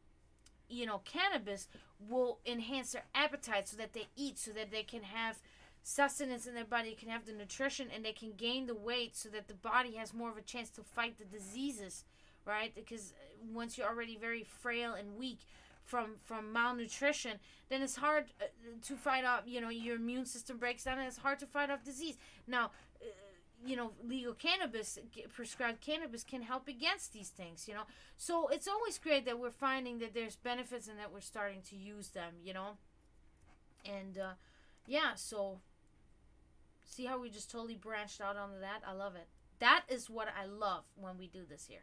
cannabis will enhance their appetite, so that they eat, so that they can have sustenance in their body, can have the nutrition, and they can gain the weight, so that the body has more of a chance to fight the diseases, right? Because once you're already very frail and weak from malnutrition, then it's hard to fight off, your immune system breaks down, and it's hard to fight off disease. Now, legal cannabis, prescribed cannabis, can help against these things, So it's always great that we're finding that there's benefits and that we're starting to use them, And, so see how we just totally branched out onto that? I love it. That is what I love when we do this here.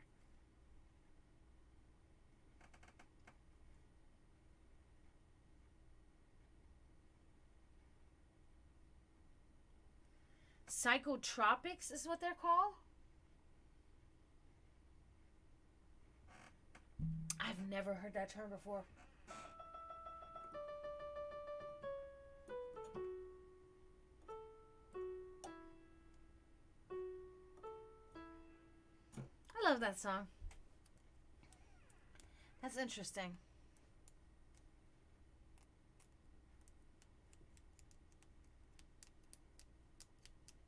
Psychotropics is what they're called? I've never heard that term before. I love that song. That's interesting.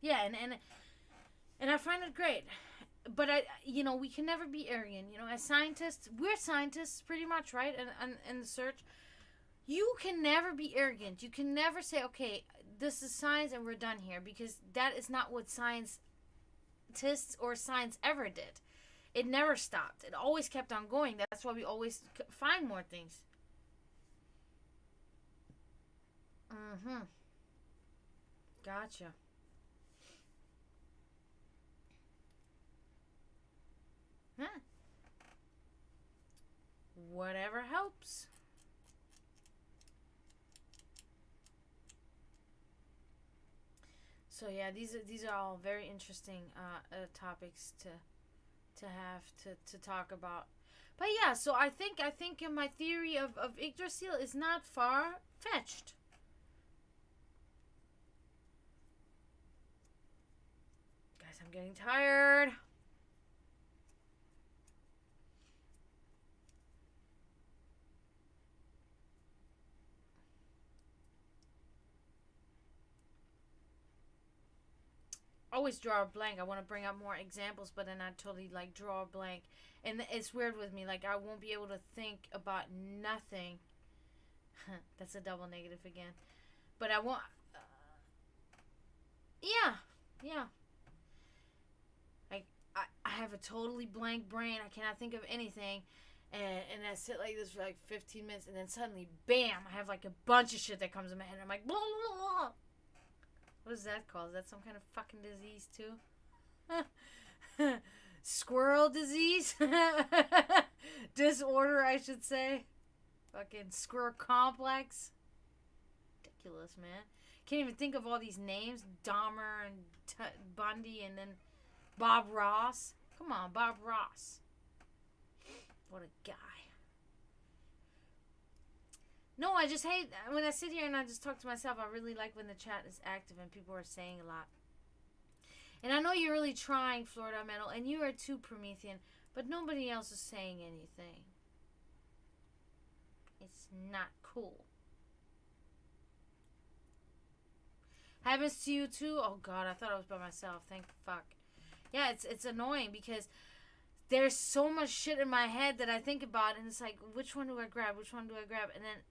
Yeah, and I find it great. But we can never be arrogant. As scientists, we're scientists pretty much, right? And in the search, you can never be arrogant. You can never say, okay, this is science and we're done here, because that is not what scientists or science ever did. It never stopped. It always kept on going. That's why we always find more things. Gotcha. whatever helps. So yeah, these are all very interesting topics to have to talk about. But yeah, so I think in my theory of Yggdrasil is not far fetched. Guys, I'm getting tired. Always draw a blank. I want to bring up more examples, but then I totally like draw a blank, and it's weird with me. Like I won't be able to think about nothing. That's a double negative again. But I won't. Yeah, yeah. Like I have a totally blank brain. I cannot think of anything, and I sit like this for like 15 minutes, and then suddenly, bam! I have like a bunch of shit that comes in my head. I'm like, blah blah blah. What is that called? Is that some kind of fucking disease too? Squirrel disease? Disorder, I should say. Fucking squirrel complex. Ridiculous, man. Can't even think of all these names. Dahmer and Bundy and then Bob Ross. Come on, Bob Ross. What a guy. No, I just hate when I sit here and I just talk to myself. I really like when the chat is active and people are saying a lot. And I know you're really trying, Florida Metal, and you are too, Promethean, but nobody else is saying anything. It's not cool. Happens to you too? Oh God, I thought I was by myself. Thank fuck. Yeah, it's annoying because there's so much shit in my head that I think about, and it's like, which one do I grab? Which one do I grab? And then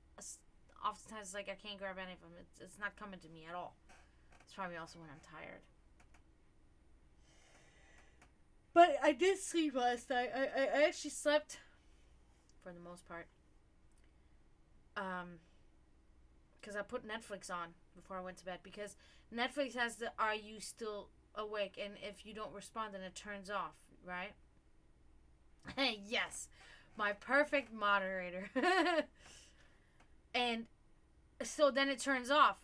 oftentimes it's like I can't grab any of them. It's not coming to me at all. It's probably also when I'm tired. But I did sleep last night. I actually slept for the most part. Because I put Netflix on before I went to bed. Because Netflix has the "Are you still awake?" And if you don't respond, then it turns off, right? Yes, my perfect moderator. And so then it turns off.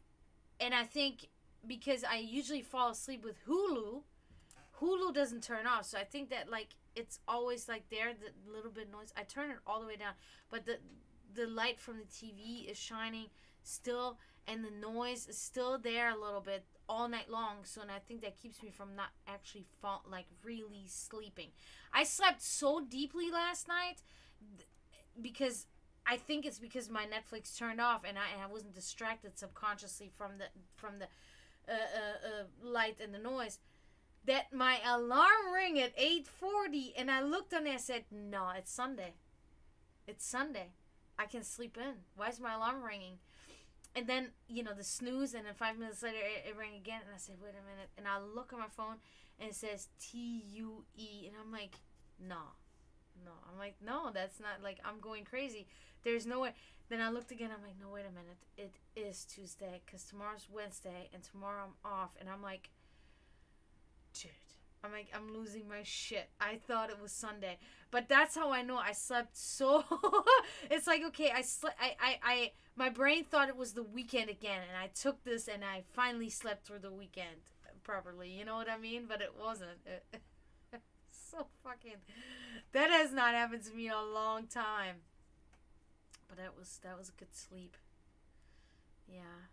And I think because I usually fall asleep with Hulu doesn't turn off. So I think that like it's always like there, the little bit of noise. I turn it all the way down, but the light from the TV is shining still, and the noise is still there a little bit all night long. So, and I think that keeps me from not actually really sleeping. I slept so deeply last night because I think it's because my Netflix turned off and I wasn't distracted subconsciously from the light and the noise, that my alarm rang at 8:40, and I looked on it and I said, no, it's Sunday. It's Sunday. I can sleep in. Why is my alarm ringing? And then, the snooze, and then 5 minutes later, it rang again, and I said, wait a minute. And I look on my phone, and it says TUE, and I'm like, no. I'm like, no, that's not, like, I'm going crazy. There's no way. Then I looked again, I'm like, no, wait a minute. It is Tuesday, because tomorrow's Wednesday, and tomorrow I'm off, and I'm like, dude. I'm like, I'm losing my shit. I thought it was Sunday. But that's how I know I slept so... It's like, okay, my brain thought it was the weekend again, and I took this and I finally slept through the weekend properly. You know what I mean? But it wasn't. So fucking... That has not happened to me in a long time. But that was a good sleep. Yeah.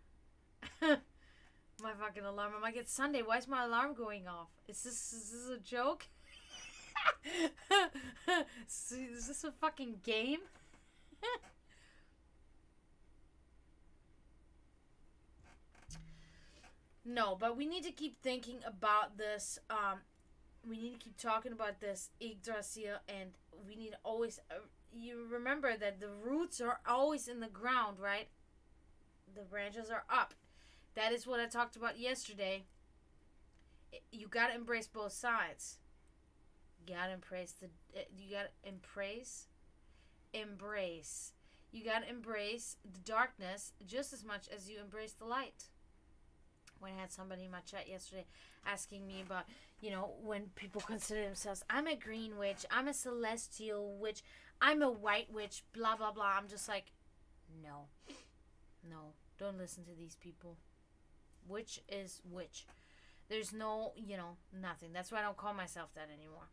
My fucking alarm. I'm like, it's Sunday. Why is my alarm going off? Is this a joke? Is this a fucking game? No, but we need to keep thinking about this. We need to keep talking about this Yggdrasil, and we need to always... you remember that the roots are always in the ground, right? The branches are up. That is what I talked about yesterday. You gotta embrace both sides. You gotta embrace embrace. You gotta embrace the darkness just as much as you embrace the light. When I had somebody in my chat yesterday asking me about, when people consider themselves, I'm a green witch, I'm a celestial witch, I'm a white witch, blah, blah, blah. I'm just like, no. No. Don't listen to these people. Witch is witch. There's no, nothing. That's why I don't call myself that anymore.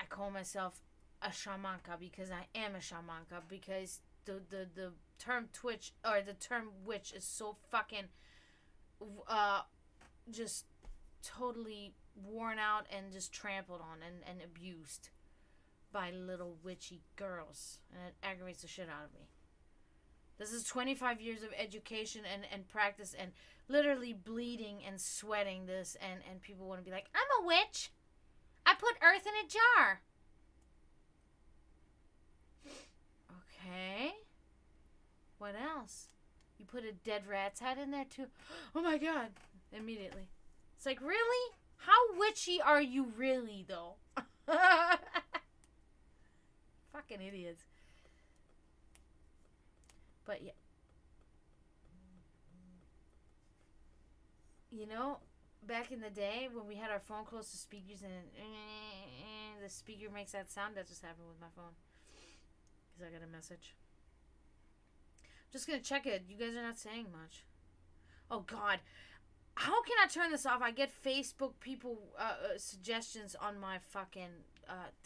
I call myself a shamanka because I am a shamanka, because the term twitch, or the term witch, is so fucking just totally worn out and just trampled on and abused by little witchy girls, and it aggravates the shit out of me. This is 25 years of education and practice and literally bleeding and sweating this, and people want to be like, I'm a witch. I put earth in a jar. Okay. What else? You put a dead rat's head in there too? Oh my god. Immediately. It's like, really? How witchy are you really, though? Fucking idiots. But yeah. Back in the day when we had our phone close to speakers and the speaker makes that sound, that just happened with my phone. Because I got a message. I'm just going to check it. You guys are not saying much. Oh, God. How can I turn this off? I get Facebook people suggestions on my fucking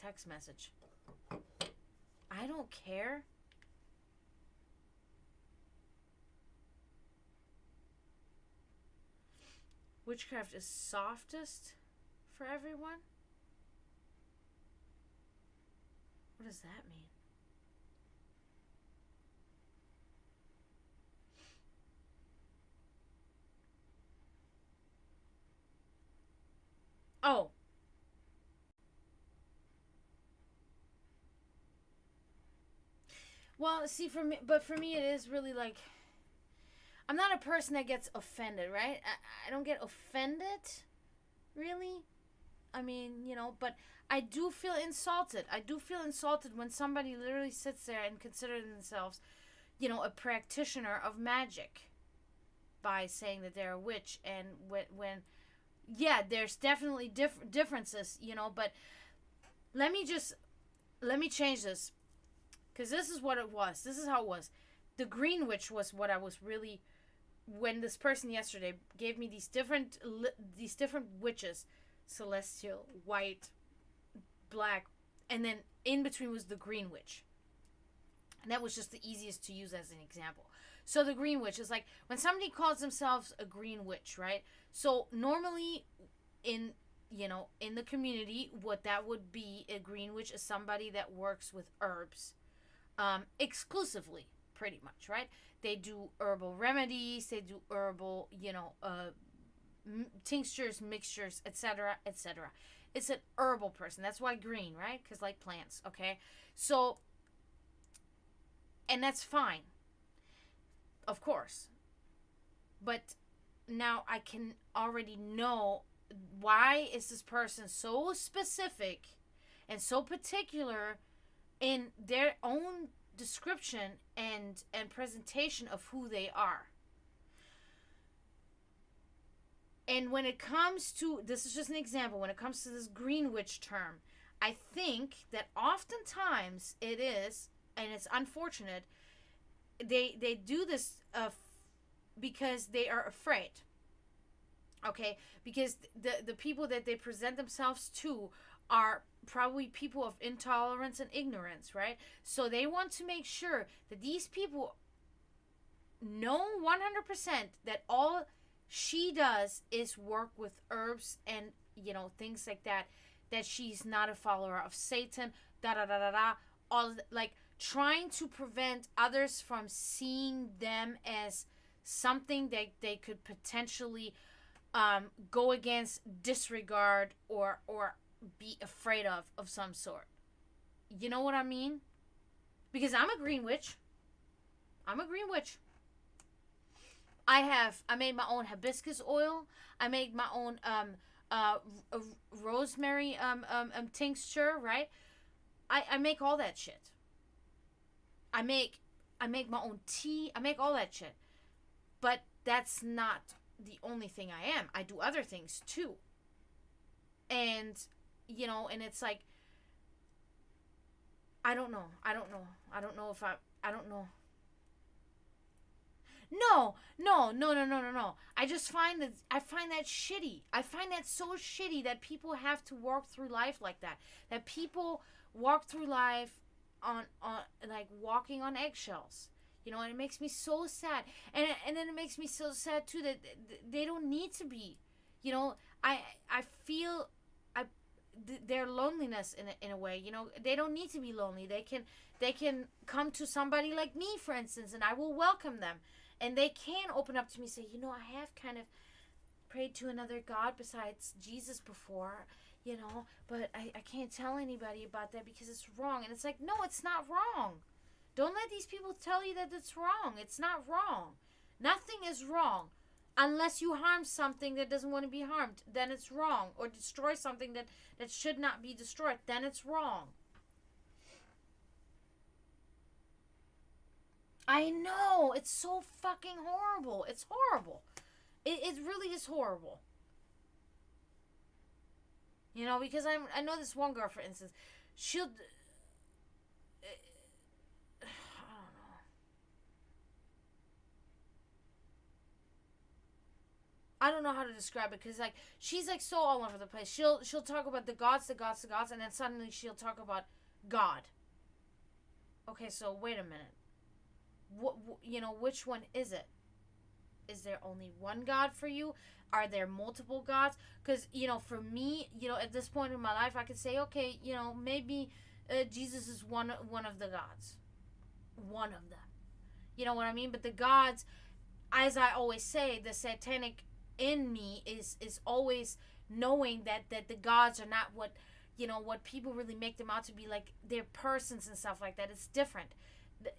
text message. I don't care. Witchcraft is softest for everyone? What does that mean? Oh. Well, see, for me it is really like, I'm not a person that gets offended, right? I don't get offended, really. I mean, but I do feel insulted. I do feel insulted when somebody literally sits there and considers themselves, a practitioner of magic by saying that they're a witch. And when yeah, there's definitely differences, but let me change this. Because this is what it was. This is how it was. The green witch was what I was really... When this person yesterday gave me these different witches, celestial, white, black, and then in between was the green witch. And that was just the easiest to use as an example. So the green witch is like when somebody calls themselves a green witch, right? So normally in the community, what that would be, a green witch is somebody that works with herbs exclusively, pretty much, right? They do herbal remedies, they do herbal, tinctures, mixtures, etc., etc. It's an herbal person. That's why green, right? Because like plants, okay? So, and that's fine, of course. But now I can already know, why is this person so specific and so particular in their own description and presentation of who they are. And when it comes to, this is just an example, when it comes to this green witch term, I think that oftentimes it is, and it's unfortunate, they do this because they are afraid. Okay? Because the people that they present themselves to are probably people of intolerance and ignorance, right? So they want to make sure that these people know 100% that all she does is work with herbs and, things like that, that she's not a follower of Satan, all like trying to prevent others from seeing them as something that they could potentially go against, disregard, or be afraid of some sort. You know what I mean? Because I'm a green witch. I'm a green witch. I made my own hibiscus oil. I made my own rosemary tincture, right? I make all that shit. I make my own tea. I make all that shit. But that's not the only thing I am. I do other things too. And and it's like, I don't know. I don't know. I don't know if I don't know. No, no, no, no, no, no, no. I find that shitty. I find that so shitty that people have to walk through life like that. That people walk through life on like walking on eggshells. You know, and it makes me so sad. And then it makes me so sad too that they don't need to be. You know, I feel I their loneliness in a way. You know, they don't need to be lonely. They can come to somebody like me, for instance, and I will welcome them, and they can open up to me and say, you know, I have kind of prayed to another God besides Jesus before, you know, but I can't tell anybody about that because it's wrong. And it's like, no, it's not wrong. Don't let these people tell you that it's wrong. It's not wrong. Nothing is wrong. Unless you harm something that doesn't want to be harmed, then it's wrong. Or destroy something that should not be destroyed, then it's wrong. I know. It's so fucking horrible. It's horrible. It really is horrible. You know, because I know this one girl, for instance, she'll. I don't know. I don't know how to describe it because like she's like so all over the place. She'll talk about the gods, the gods, the gods, and then suddenly she'll talk about God. Okay, so wait a minute. What, you know, which one is it? Is there only one God for you? Are there multiple gods? Because you know, for me, you know, at this point in my life, I could say, okay, you know, maybe Jesus is one of the gods, one of them. You know what I mean? But the gods, as I always say, the satanic in me is always knowing that the gods are not what, you know, what people really make them out to be, like they're persons and stuff like that. It's different.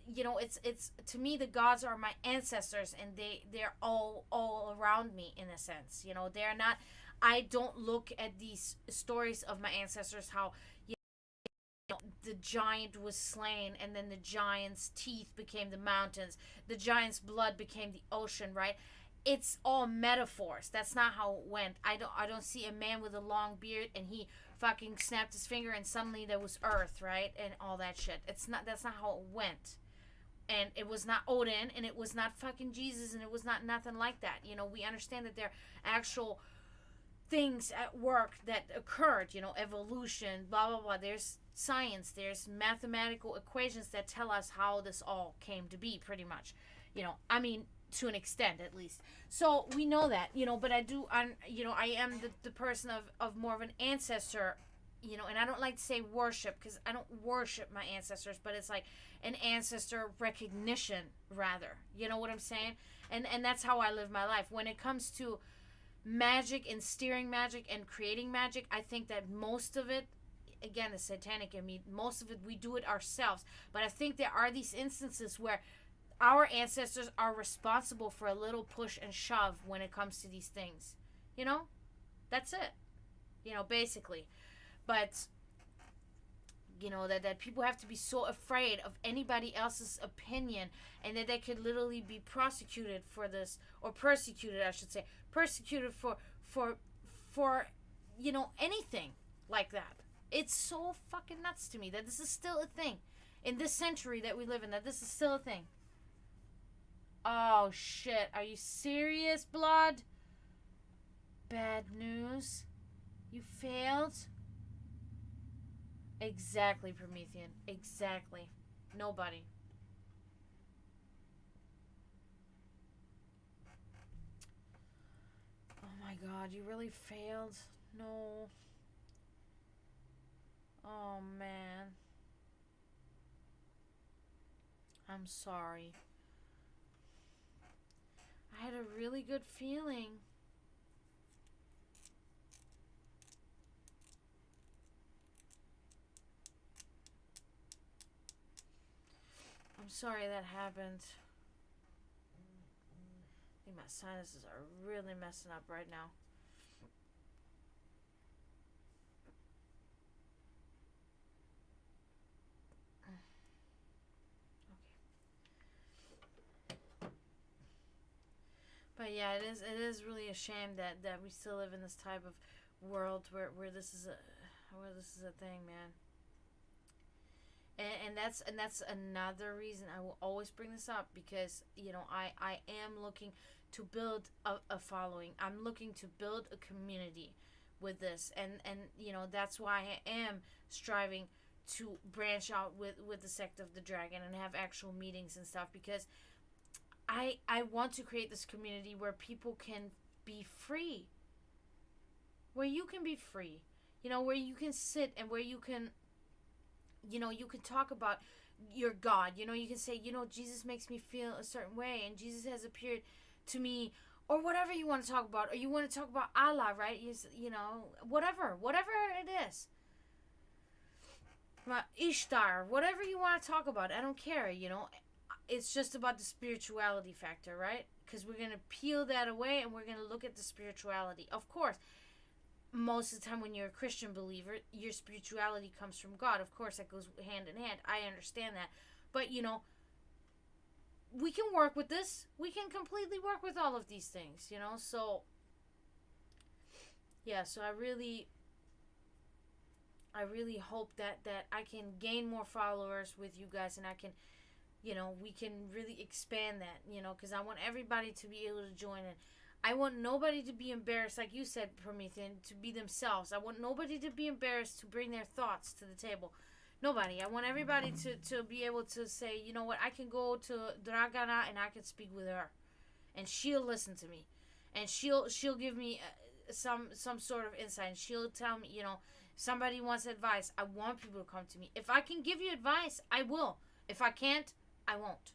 You know, it's to me, the gods are my ancestors, and they're all around me in a sense. You know, they're not. I don't look at these stories of my ancestors, how the giant was slain, and then the giant's teeth became the mountains, the giant's blood became the ocean, right? It's all metaphors. That's not how it went. I don't see a man with a long beard and he fucking snapped his finger and suddenly there was earth, right? And all that shit. That's not how it went. And it was not Odin, and it was not fucking Jesus, and it was not nothing like that. You know, we understand that there are actual things at work that occurred, you know, evolution, blah blah blah. There's science, there's mathematical equations that tell us how this all came to be, pretty much. You know, I mean, to an extent at least. So we know that, you know, but I am the person of more of an ancestor, you know, and I don't like to say worship because I don't worship my ancestors, but it's like an ancestor recognition, rather. You know what I'm saying? And that's how I live my life. When it comes to magic and steering magic and creating magic, I think that most of it, again, the satanic in me, most of it we do it ourselves. But I think there are these instances where our ancestors are responsible for a little push and shove when it comes to these things. You know? That's it. You know, basically. But you know, that people have to be so afraid of anybody else's opinion, and that they could literally be prosecuted for this, or persecuted, I should say, persecuted for you know, anything like that. It's so fucking nuts to me that this is still a thing in this century that we live in, that this is still a thing. Oh shit, are you serious, blood? Bad news. You failed. Exactly, Promethean. Exactly. Nobody. Oh my god, you really failed? No. Oh man. I'm sorry. I had a really good feeling. I'm sorry that happened. I think my sinuses are really messing up right now. But yeah, it is really a shame that we still live in this type of world where this is a thing, man. And that's another reason I will always bring this up, because I am looking to build a following. I'm looking to build a community with this, and that's why I am striving to branch out with the Sect of the Dragon and have actual meetings and stuff, because I want to create this community where people can be free, where you can be free, where you can sit and where you can talk about your God. You can say, Jesus makes me feel a certain way, and Jesus has appeared to me, or whatever you want to talk about, or you want to talk about Allah, right? Whatever it is. Ishtar, whatever you want to talk about, I don't care, It's just about the spirituality factor, right? Because we're going to peel that away and we're going to look at the spirituality. Of course, most of the time when you're a Christian believer, your spirituality comes from God. Of course, that goes hand in hand. I understand that. But, we can work with this. We can completely work with all of these things, So, yeah, so I really hope that I can gain more followers with you guys, and I can, we can really expand that, because I want everybody to be able to join in. I want nobody to be embarrassed, like you said, Promethean, to be themselves. I want nobody to be embarrassed to bring their thoughts to the table. Nobody. I want everybody to be able to say, you know what, I can go to Dragana and I can speak with her, and she'll listen to me, and she'll give me some sort of insight, and she'll tell me, if somebody wants advice, I want people to come to me. If I can give you advice, I will. If I can't, I won't.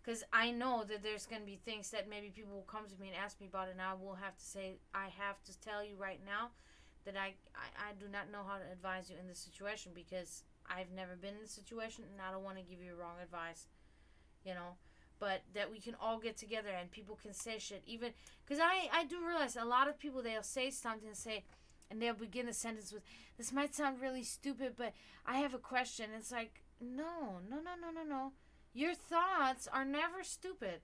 Because I know that there's going to be things that maybe people will come to me and ask me about, and I will have to say, I have to tell you right now that I do not know how to advise you in this situation, because I've never been in this situation, and I don't want to give you wrong advice, But that we can all get together and people can say shit. Even, because I do realize a lot of people, they'll say something and they'll begin a sentence with, this might sound really stupid, but I have a question. It's like, no. Your thoughts are never stupid.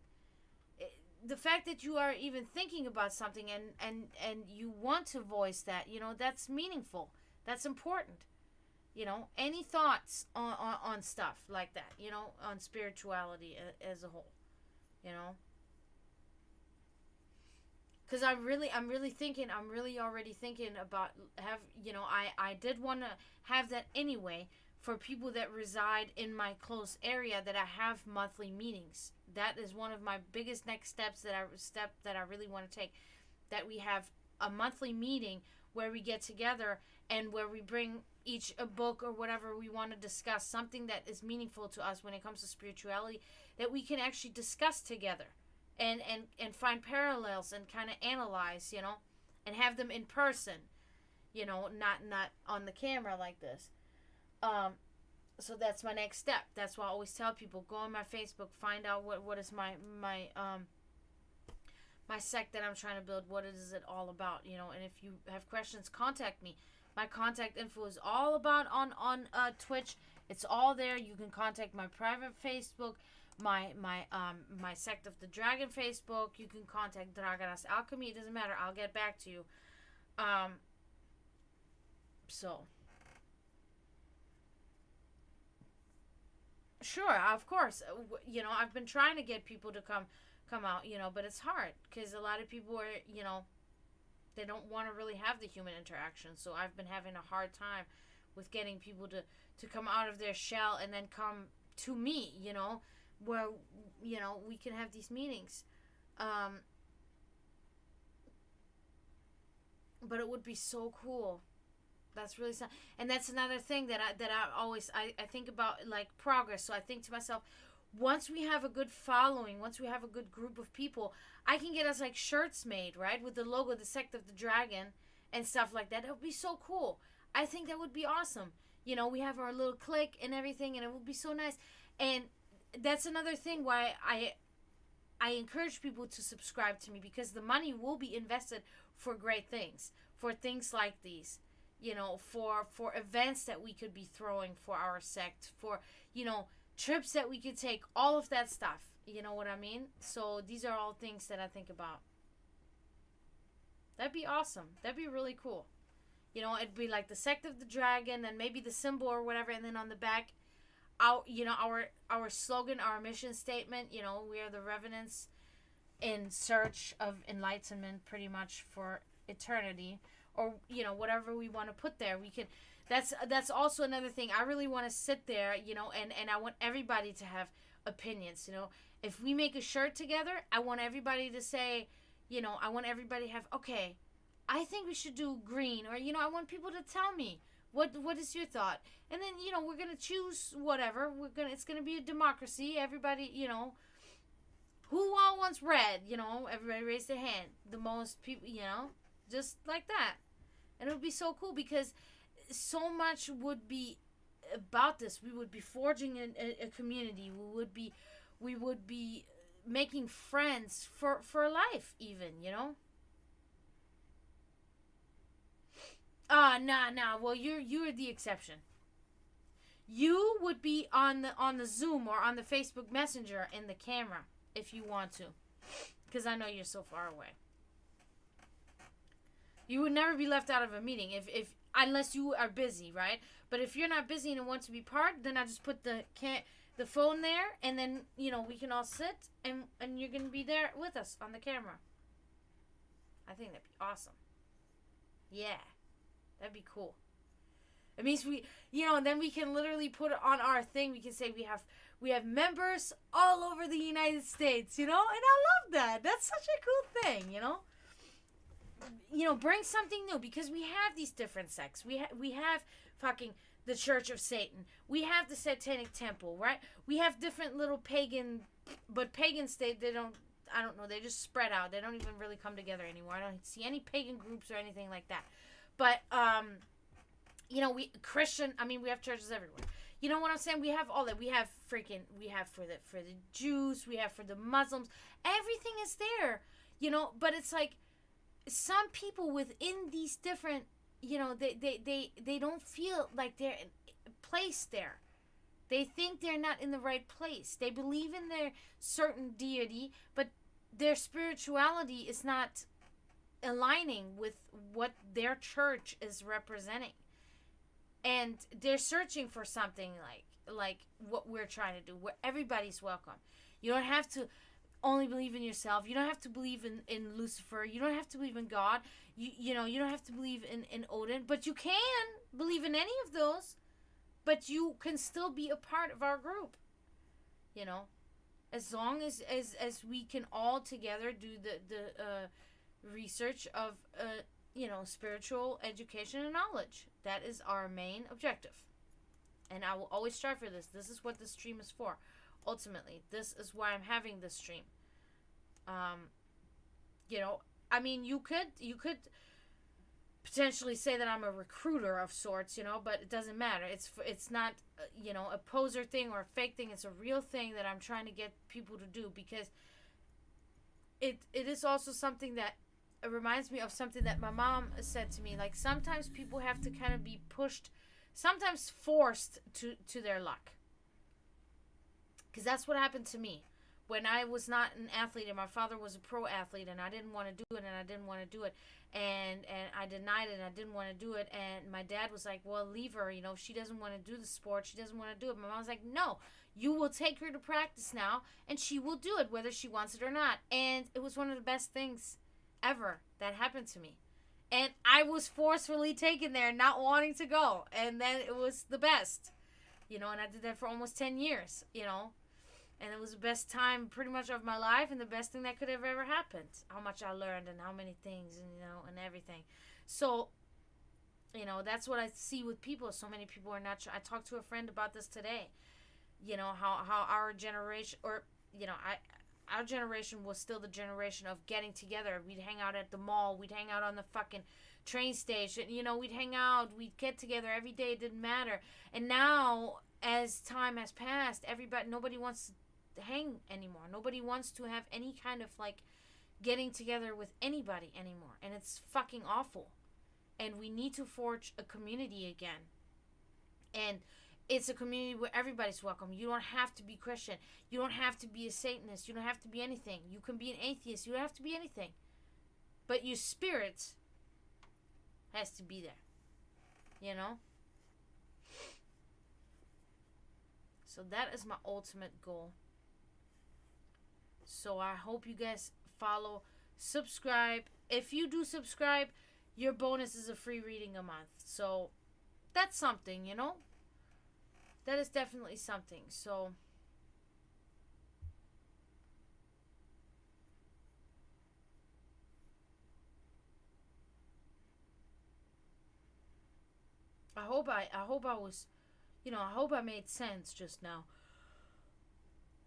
The fact that you are even thinking about something and you want to voice that, that's meaningful. That's important. Any thoughts on stuff like that, on spirituality as a whole, Because I'm already thinking about I did want to have that anyway, for people that reside in my close area, that I have monthly meetings. That is one of my biggest next steps that I really want to take. That we have a monthly meeting where we get together and where we bring each a book or whatever we want to discuss, something that is meaningful to us when it comes to spirituality, that we can actually discuss together and find parallels and kind of analyze, and have them in person, not on the camera like this. So that's my next step. That's why I always tell people, go on my Facebook, find out what is my sect that I'm trying to build, what is it all about, and if you have questions, contact me. My contact info is all about on Twitch. It's all there. You can contact my private Facebook, my Sect of the Dragon Facebook. You can contact Dragana's Alchemy. It doesn't matter. I'll get back to you. So sure, of course, I've been trying to get people to come out, but it's hard because a lot of people are, they don't want to really have the human interaction. So I've been having a hard time with getting people to come out of their shell and then come to me, where, we can have these meetings. But it would be so cool. That's really sad. And that's another thing that I always think about, like, progress. So I think to myself, once we have a good following, once we have a good group of people, I can get us like shirts made, right, with the logo, the Sect of the Dragon and stuff like that. It would be so cool. I think that would be awesome. We have our little clique and everything, and it would be so nice. And that's another thing why I encourage people to subscribe to me, because the money will be invested for great things, for things like these. For events that we could be throwing for our sect, for, trips that we could take, all of that stuff. You know what I mean? So these are all things that I think about. That'd be awesome. That'd be really cool. You know, it'd be like the Sect of the Dragon, and maybe the symbol or whatever, and then on the back, our slogan, our mission statement. You know, we are the revenants in search of enlightenment, pretty much for eternity, or you know, whatever we want to put there. We can. That's also another thing. I really want to sit there, you know, and I want everybody to have opinions. You know, if we make a shirt together, I want everybody to say, you know, I want everybody to have, okay, I think we should do green, or you know, I want people to tell me what is your thought, and then you know, we're gonna choose whatever. It's gonna be a democracy. Everybody, you know, who all wants red? You know, everybody raise their hand. The most people, you know, just like that, and it would be so cool because so much would be about this. We would be forging a community. We would be making friends for life, even, you know. Nah. Well, you're the exception. You would be on the Zoom or on the Facebook Messenger in the camera if you want to, because I know you're so far away. You would never be left out of a meeting if unless you are busy, right? But if you're not busy and want to be part, then I just put the phone there, and then you know, we can all sit, and you're gonna be there with us on the camera. I think that'd be awesome. Yeah, that'd be cool. It means we, you know, and then we can literally put it on our thing. We can say we have members all over the United States, you know, and I love that. That's such a cool thing, you know. You know, bring something new, because we have these different sects. We have fucking the Church of Satan. We have the Satanic Temple, right? We have different little pagan, but pagan state, I don't know, they just spread out. They don't even really come together anymore. I don't see any pagan groups or anything like that. But you know, we have churches everywhere. You know what I'm saying? We have all that. We have for the Jews, we have for the Muslims. Everything is there. You know, but it's like some people within these different, you know, they don't feel like they're placed there. They think they're not in the right place. They believe in their certain deity, but their spirituality is not aligning with what their church is representing. And they're searching for something like what we're trying to do, where everybody's welcome. You don't have to only believe in yourself. You don't have to believe in Lucifer. You don't have to believe in God. You know, you don't have to believe in Odin. But you can believe in any of those. But you can still be a part of our group. You know, as long as we can all together do the research of you know, spiritual education and knowledge. That is our main objective. And I will always strive for this. This is what this stream is for. Ultimately, this is why I'm having this stream. You know, I mean, you could potentially say that I'm a recruiter of sorts, you know, but it doesn't matter. It's not, you know, a poser thing or a fake thing. It's a real thing that I'm trying to get people to do, because it is also something that it reminds me of something that my mom said to me. Like, sometimes people have to kind of be pushed, sometimes forced to their luck. Because that's what happened to me. When I was not an athlete and my father was a pro athlete, and I didn't want to do it, and I didn't want to do it, and I denied it, and I didn't want to do it, and my dad was like, well, leave her, you know, she doesn't want to do the sport, she doesn't want to do it. My mom was like, no, you will take her to practice now, and she will do it whether she wants it or not. And it was one of the best things ever that happened to me. And I was forcefully taken there, not wanting to go, and then it was the best, you know, and I did that for almost 10 years, you know. And it was the best time pretty much of my life, and the best thing that could have ever happened. How much I learned and how many things, and, you know, and everything. So, you know, that's what I see with people. So many people are not. I talked to a friend about this today. You know, how our generation, or, you know, our generation was still the generation of getting together. We'd hang out at the mall. We'd hang out on the fucking train station. You know, we'd hang out. We'd get together every day. It didn't matter. And now, as time has passed, nobody wants to hang anymore. Nobody wants to have any kind of like getting together with anybody anymore, and it's fucking awful. And we need to forge a community again, and it's a community where everybody's welcome. You don't have to be Christian, you don't have to be a Satanist, you don't have to be anything. You can be an atheist, you don't have to be anything, but your spirit has to be there. you know? So that is my ultimate goal. So I hope you guys follow, subscribe. If you do subscribe, your bonus is a free reading a month. So that's something, you know? That is definitely something. So I hope I was, I hope I made sense just now.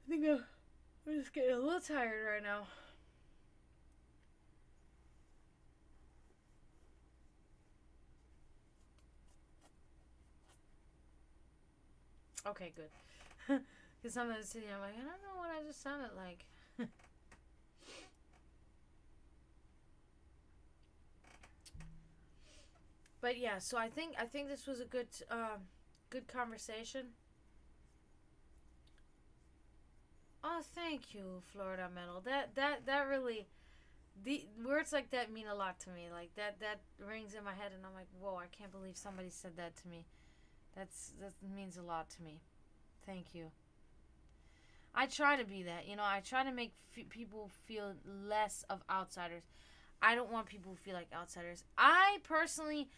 I think I'm just getting a little tired right now. Okay, good. Because sometimes sitting, I'm like, I don't know what I just sounded like. But yeah, so I think this was a good conversation. Oh, thank you, Florida Metal. That really, the words like that mean a lot to me. Like that rings in my head, and I'm like, whoa, I can't believe somebody said that to me. That means a lot to me. Thank you. I try to be that. I try to make people feel less of outsiders. I don't want people to feel like outsiders. I personally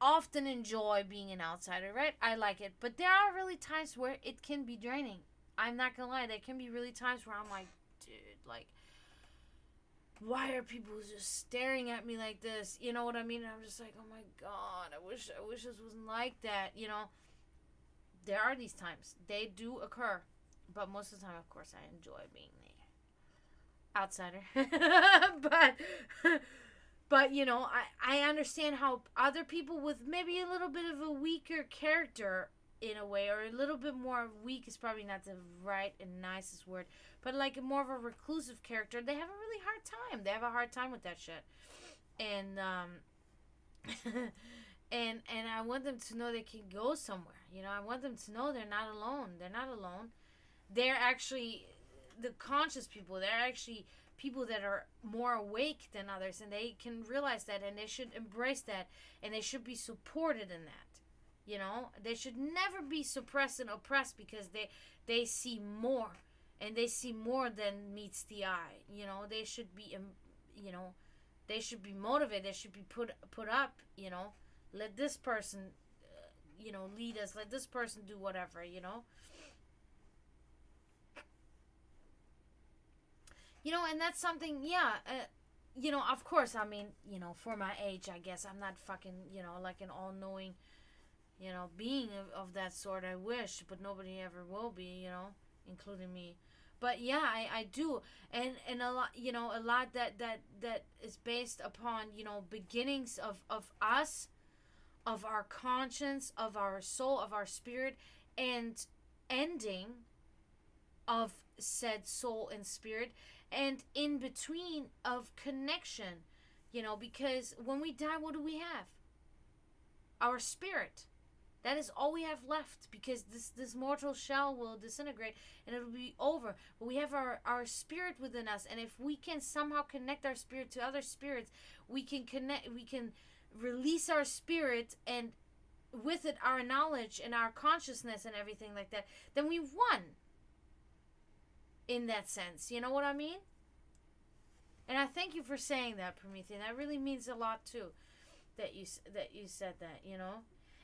often enjoy being an outsider, right? I like it. But there are really times where it can be draining. I'm not gonna lie. There can be really times where I'm like, dude, like, why are people just staring at me like this? You know what I mean? And I'm just like, oh my god, I wish this wasn't like that. There are these times. They do occur. But most of the time, of course, I enjoy being the outsider. but I understand how other people with maybe a little bit of a weaker character in a way, or a little bit more weak is probably not the right and nicest word, but like more of a reclusive character, they have a really hard time. They have a hard time with that shit. And and I want them to know they can go somewhere. I want them to know they're not alone. They're not alone. They're actually the conscious people. They're actually people that are more awake than others, and they can realize that, and they should embrace that, and they should be supported in that. They should never be suppressed and oppressed because they see more, and they see more than meets the eye. They should be, they should be motivated. They should be put up. Let this person, lead us. Let this person do whatever. And that's something, yeah, of course, I mean, for my age, I guess, I'm not fucking, like an all-knowing, being of that sort. I wish, but nobody ever will be, including me. But yeah, I do. And a lot, a lot that is based upon, beginnings of us, of our conscience, of our soul, of our spirit, and ending of said soul and spirit, and in between of connection, because when we die, what do we have? Our spirit. That is all we have left, because this mortal shell will disintegrate and it'll be over. But we have our spirit within us, and if we can somehow connect our spirit to other spirits, we can release our spirit, and with it our knowledge and our consciousness and everything like that, then we won. In that sense, you know what I mean? And I thank you for saying that, Promethean. That really means a lot too, that you said that,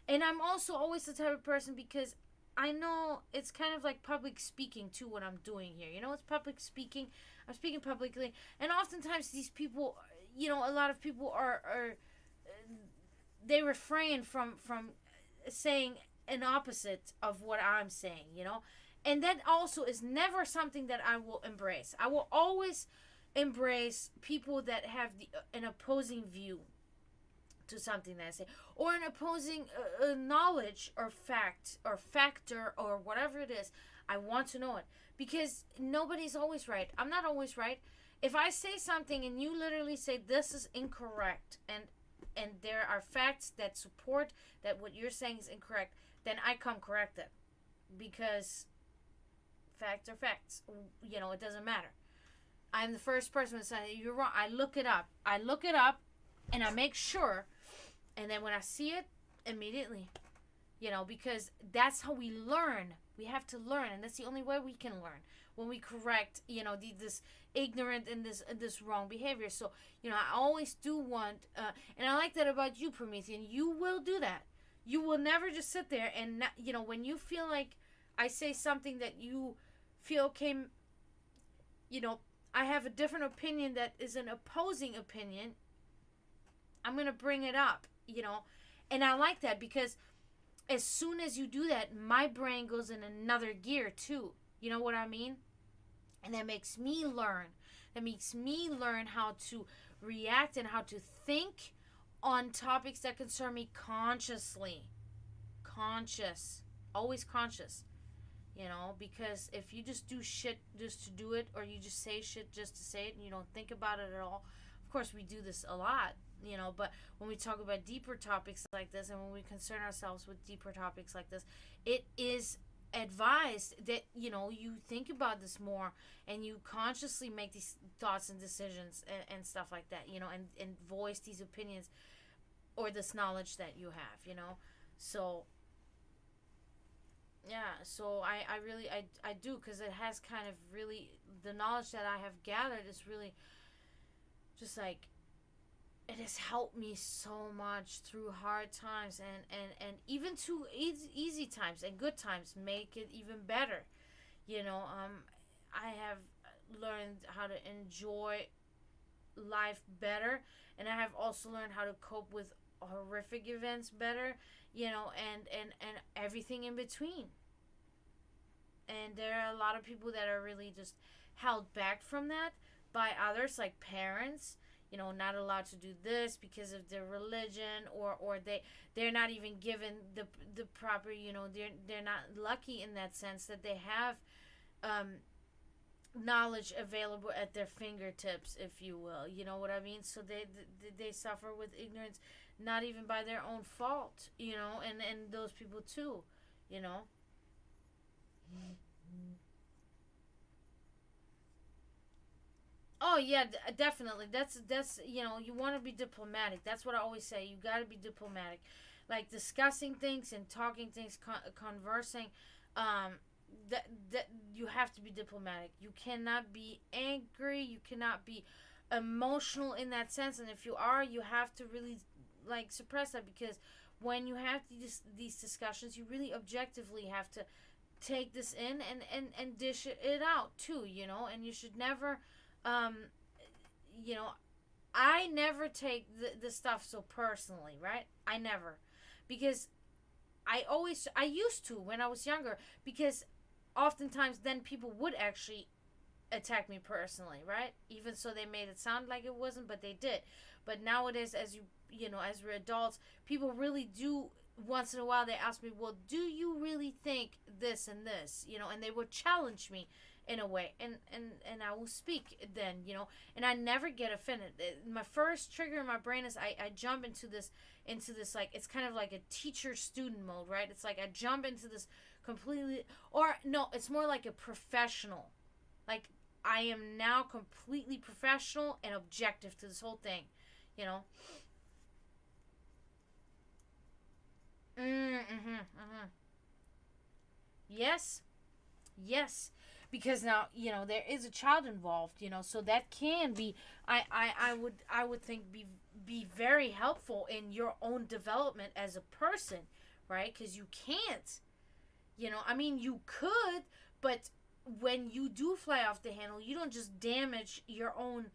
And I'm also always the type of person, because I know it's kind of like public speaking too, what I'm doing here. It's public speaking. I'm speaking publicly, and oftentimes these people, a lot of people are they refrain from saying an opposite of what I'm saying, And that also is never something that I will embrace. I will always embrace people that have an opposing view to something that I say, or an opposing knowledge or fact or factor or whatever it is. I want to know it, because nobody's always right. I'm not always right. If I say something and you literally say this is incorrect, and there are facts that support that what you're saying is incorrect, then I come correct it, because facts are facts. It doesn't matter. I'm the first person to say you're wrong. I look it up, and I make sure And then when I see it, immediately, because that's how we learn. We have to learn, and that's the only way we can learn, when we correct, this ignorant and this wrong behavior. So, I always do want, and I like that about you, Promethean. You will do that. You will never just sit there and not, when you feel like I say something that you feel came, I have a different opinion that is an opposing opinion. I'm gonna bring it up, and I like that, because as soon as you do that, my brain goes in another gear too. You know what I mean? And that makes me learn. That makes me learn how to react and how to think on topics that concern me consciously. Conscious. Always conscious. Because if you just do shit just to do it, or you just say shit just to say it, and you don't think about it at all, of course we do this a lot, but when we talk about deeper topics like this, and when we concern ourselves with deeper topics like this, it is advised that, you think about this more, and you consciously make these thoughts and decisions, and stuff like that, and voice these opinions, or this knowledge that you have, so yeah, so I really I do, because it has kind of really, the knowledge that I have gathered is really just like, it has helped me so much through hard times, and even to easy times and good times, make it even better. I have learned how to enjoy life better, and I have also learned how to cope with horrific events better, and everything in between. And there are a lot of people that are really just held back from that by others, like parents, not allowed to do this because of their religion, or they're not even given the proper, they're not lucky in that sense, that they have knowledge available at their fingertips, if you will. You know what I mean? So they suffer with ignorance, not even by their own fault, and those people too, Oh yeah, definitely. That's you want to be diplomatic. That's what I always say. You got to be diplomatic, like discussing things and talking things, conversing. That you have to be diplomatic. You cannot be angry. You cannot be emotional in that sense. And if you are, you have to really like suppress that, because when you have these discussions, you really objectively have to take this in, and dish it out too. And you should never um, you know, I never take the stuff so personally, right? I never. Because I used to when I was younger, because oftentimes then people would actually attack me personally, right? Even so they made it sound like it wasn't, but they did. But nowadays, as as we're adults, people really do, once in a while they ask me, well, do you really think this and this? And they would challenge me in a way, and I will speak then, and I never get offended. My first trigger in my brain is I jump into this like, it's kind of like a teacher student mode, right? It's like I jump into this completely, or no, it's more like a professional, like I am now completely professional and objective to this whole thing, you know. Yes, yes, because now there is a child involved, so that can be, I would think, be very helpful in your own development as a person, right? Because you can't, I mean, you could, but when you do fly off the handle, you don't just damage your own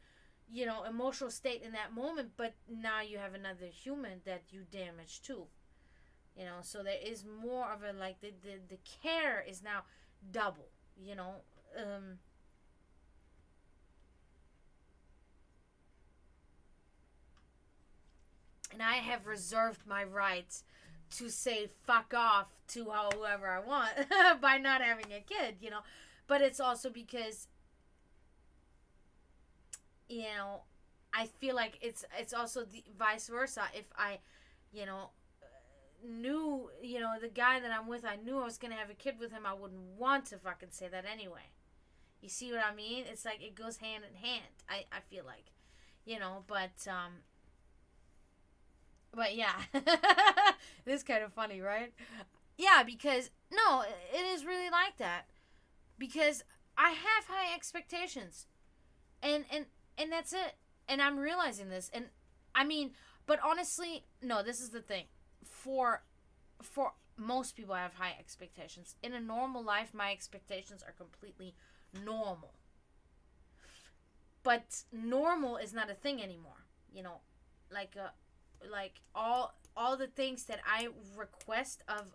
emotional state in that moment, but now you have another human that you damage too. So there is more of a, like, the care is now double, and I have reserved my right to say fuck off to whoever I want by not having a kid, but it's also because I feel like it's also the vice versa. If I knew, the guy that I'm with, I knew I was gonna have a kid with him, I wouldn't want to fucking say that anyway. You see what I mean? It's like it goes hand in hand. I feel like, but But yeah, it is kind of funny, right? Yeah, because no, it is really like that. Because I have high expectations, and and that's it. And I'm realizing this, and I mean, but honestly, no. This is the thing. For for most people, I have high expectations. In a normal life, my expectations are completely normal. But normal is not a thing anymore. You know, like all the things that I request of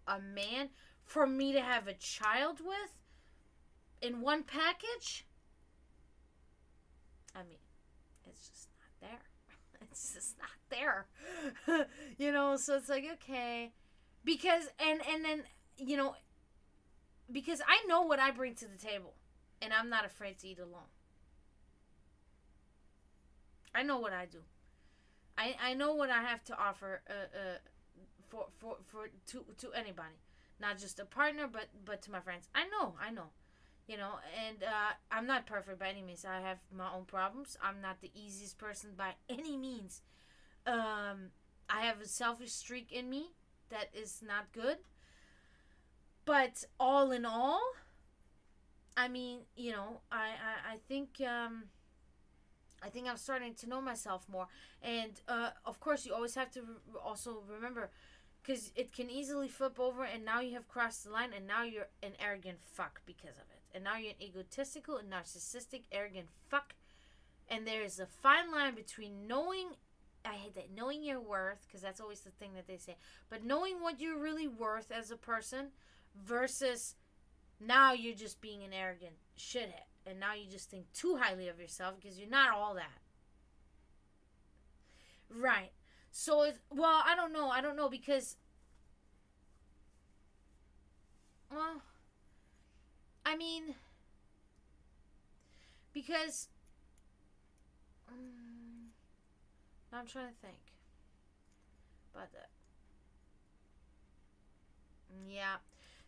a man for me to have a child with in one package. I mean, it's just not there. It's just not there. So it's like, okay, because and then you know because I know what I bring to the table, and I'm not afraid to eat alone. I know what I do. I know what I have to offer to anybody, not just a partner, but to my friends. I know, and I'm not perfect by any means. I have my own problems. I'm not the easiest person by any means. I have a selfish streak in me that is not good. But all in all, I mean, I think I'm starting to know myself more. And of course, you always have to also remember, because it can easily flip over, and now you have crossed the line, and now you're an arrogant fuck because of it. And now you're an egotistical and narcissistic, arrogant fuck. And there is a fine line between knowing, I hate that, knowing your worth, because that's always the thing that they say, but knowing what you're really worth as a person versus now you're just being an arrogant shithead. And now you just think too highly of yourself because you're not all that. Right. So, I don't know. I don't know because, well, I mean, because, I'm trying to think about that. Yeah.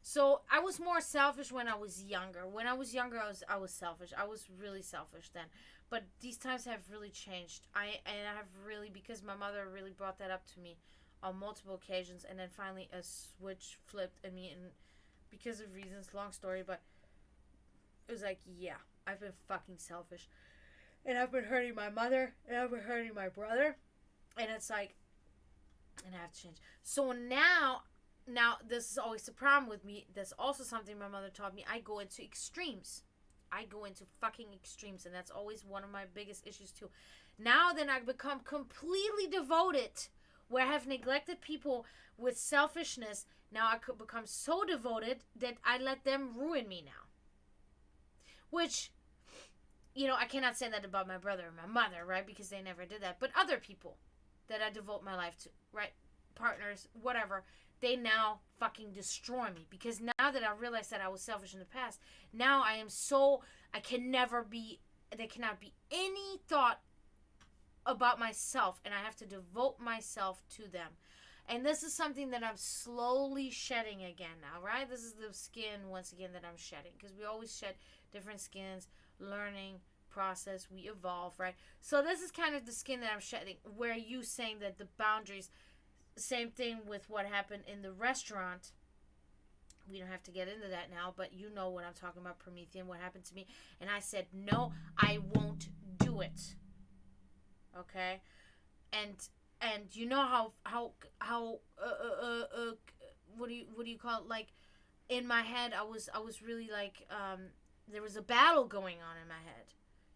So I was more selfish when I was younger. When I was younger, I was selfish. I was really selfish then. But these times have really changed. I have really, because my mother really brought that up to me on multiple occasions, and then finally a switch flipped in me, and because of reasons, long story, but it was like, yeah, I've been fucking selfish, and I've been hurting my mother, and I've been hurting my brother, and it's like, and I have to change. So now, this is always the problem with me. That's also something my mother taught me. I go into extremes. I go into fucking extremes. And that's always one of my biggest issues, too. Now then I become completely devoted, where I have neglected people with selfishness. Now I could become so devoted that I let them ruin me now. Which, I cannot say that about my brother or my mother, right? Because they never did that. But other people that I devote my life to, right? Partners, whatever. They now fucking destroy me. Because now that I realized that I was selfish in the past, now I am so, there cannot be any thought about myself, and I have to devote myself to them. And this is something that I'm slowly shedding again now, right? This is the skin, once again, that I'm shedding. Because we always shed different skins, learning, process, we evolve, right? So this is kind of the skin that I'm shedding, where you saying that the boundaries, same thing with what happened in the restaurant. We don't have to get into that now, but you know what I'm talking about, Promethean, what happened to me. And I said, no, I won't do it. Okay? And you know how what do you call it? Like, in my head, I was really like, there was a battle going on in my head.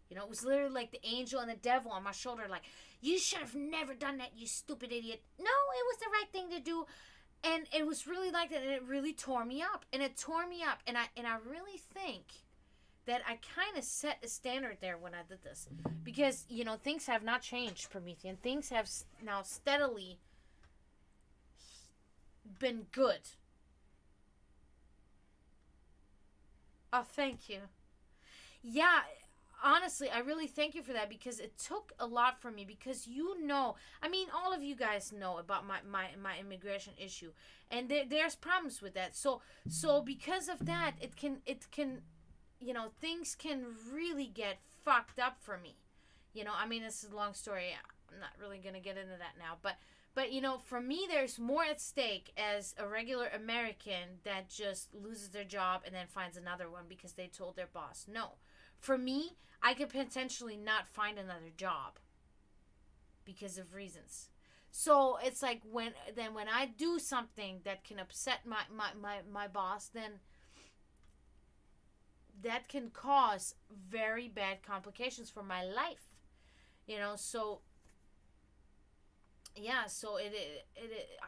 It was literally like the angel and the devil on my shoulder, like, you should have never done that, you stupid idiot. No, it was the right thing to do. And it was really like that, and it really tore me up. And it tore me up. And I really think that I kind of set a standard there when I did this. Because, things have not changed, Promethean. Things have now steadily been good. Oh, thank you. Yeah, honestly, I really thank you for that, because it took a lot from me, because I mean, all of you guys know about my immigration issue, and there's problems with that. So because of that, it can things can really get fucked up for me. I mean, this is a long story. I'm not really gonna get into that now, but But, for me, there's more at stake as a regular American that just loses their job and then finds another one because they told their boss no. For me, I could potentially not find another job because of reasons. So it's like when I do something that can upset my boss, then that can cause very bad complications for my life. So yeah, so it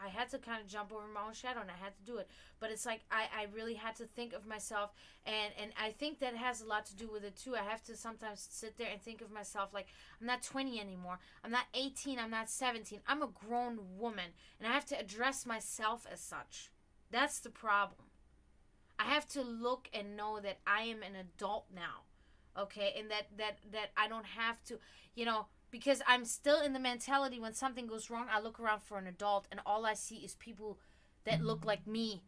I had to kind of jump over my own shadow, and I had to do it. But it's like I really had to think of myself, and I think that has a lot to do with it too. I have to sometimes sit there and think of myself like I'm not 20 anymore. I'm not 18. I'm not 17. I'm a grown woman, and I have to address myself as such. That's the problem. I have to look and know that I am an adult now, okay, and that I don't have to, because I'm still in the mentality when something goes wrong, I look around for an adult, and all I see is people that look like me,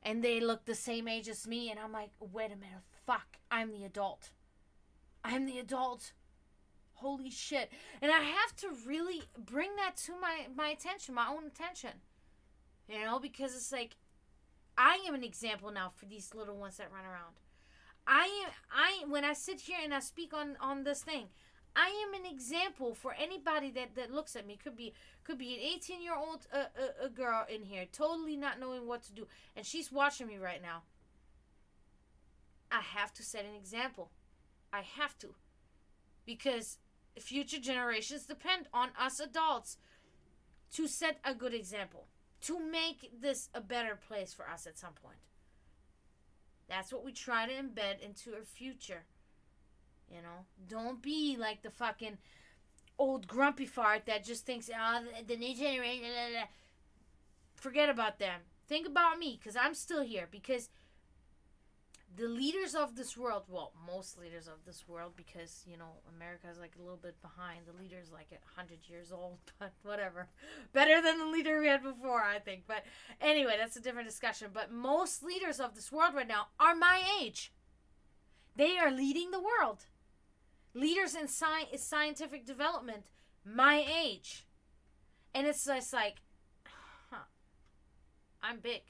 and they look the same age as me, and I'm like, wait a minute, fuck, I'm the adult. I'm the adult. Holy shit. And I have to really bring that to my attention, my own attention, because it's like, I am an example now for these little ones that run around. When I sit here and I speak on this thing, I am an example for anybody that looks at me. Could be an 18-year-old a girl in here, totally not knowing what to do, and she's watching me right now. I have to set an example. I have to, because future generations depend on us adults to set a good example, to make this a better place for us at some point. That's what we try to embed into our future. Don't be like the fucking old grumpy fart that just thinks, the new generation, blah, blah. Forget about them. Think about me, because I'm still here. Because the leaders of this world, well, most leaders of this world, because, America's like a little bit behind. The leader's like 100 years old, but whatever. Better than the leader we had before, I think. But anyway, that's a different discussion. But most leaders of this world right now are my age. They are leading the world. Leaders in scientific development, my age. And it's just like, I'm big.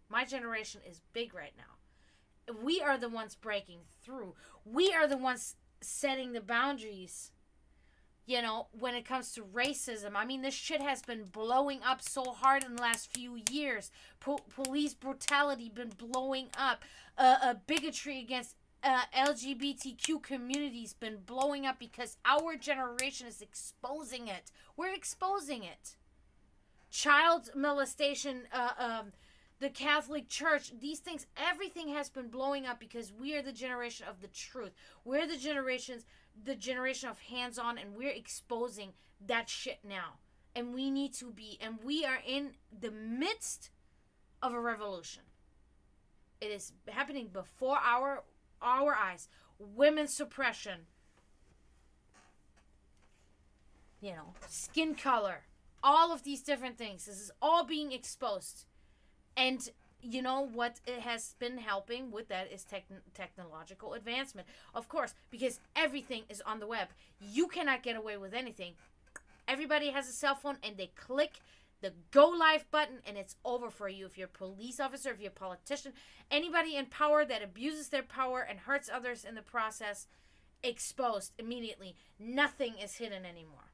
My generation is big right now. We are the ones breaking through. We are the ones setting the boundaries, when it comes to racism. I mean, this shit has been blowing up so hard in the last few years. Police brutality been blowing up. Bigotry against LGBTQ community's been blowing up because our generation is exposing it. We're exposing it. Child molestation, the Catholic Church, these things, everything has been blowing up because we are the generation of the truth. We're the generation of hands-on, and we're exposing that shit now. And we need to be, and we are in the midst of a revolution. It is happening before our eyes. Women's suppression, skin color, all of these different things. This is all being exposed. And what it has been helping with that is technological advancement. Of course, because everything is on the web. You cannot get away with anything. Everybody has a cell phone, and they click the go live button, and it's over for you. If you're a police officer, if you're a politician, anybody in power that abuses their power and hurts others in the process, exposed immediately. Nothing is hidden anymore.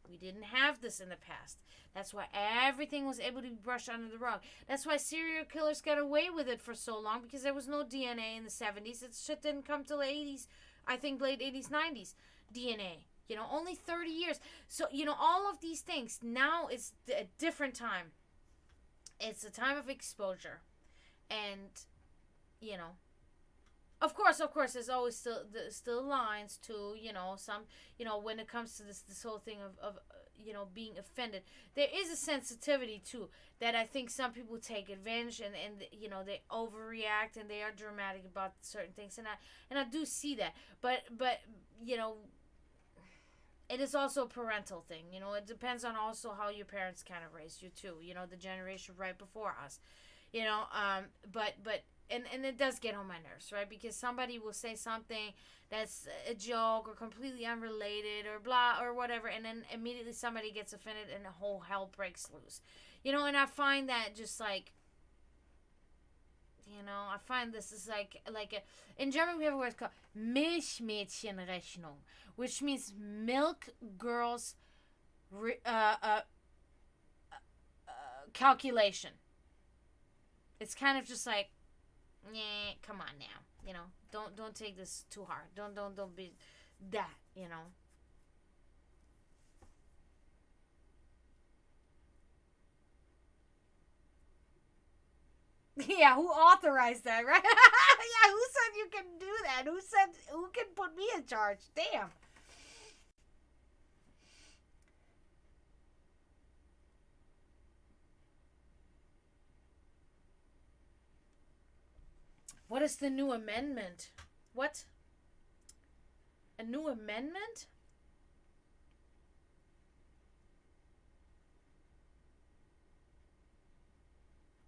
We didn't have this in the past. That's why everything was able to be brushed under the rug. That's why serial killers got away with it for so long, because there was no DNA in the 70s. It shit didn't come till the 80s, I think late 80s, 90s, DNA. Only 30 years. So, all of these things. Now it's a different time. It's a time of exposure. And, of course, there's always still lines to, some, when it comes to this whole thing of being offended. There is a sensitivity, too, that I think some people take advantage and they overreact and they are dramatic about certain things. And I do see that. But it is also a parental thing. It depends on also how your parents kind of raised you, too. The generation right before us. But and it does get on my nerves, right? Because somebody will say something that's a joke or completely unrelated or blah or whatever, and then immediately somebody gets offended and the whole hell breaks loose. And I find that just like, I find this is like in German we have a word called Milchmädchenrechnung, which means milk girls calculation. It's kind of just like, yeah, come on now, don't take this too hard. Don't be that. Yeah, who authorized that, right? Yeah, who said you can do that? Who can put me in charge? Damn. What is the new amendment? What? A new amendment?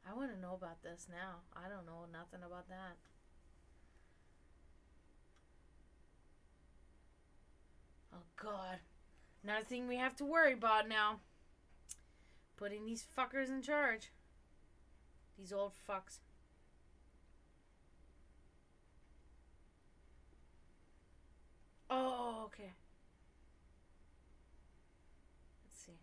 I want to know about this now. I don't know nothing about that. Oh, God. Another thing we have to worry about now. Putting these fuckers in charge. These old fucks. Oh, okay. Let's see.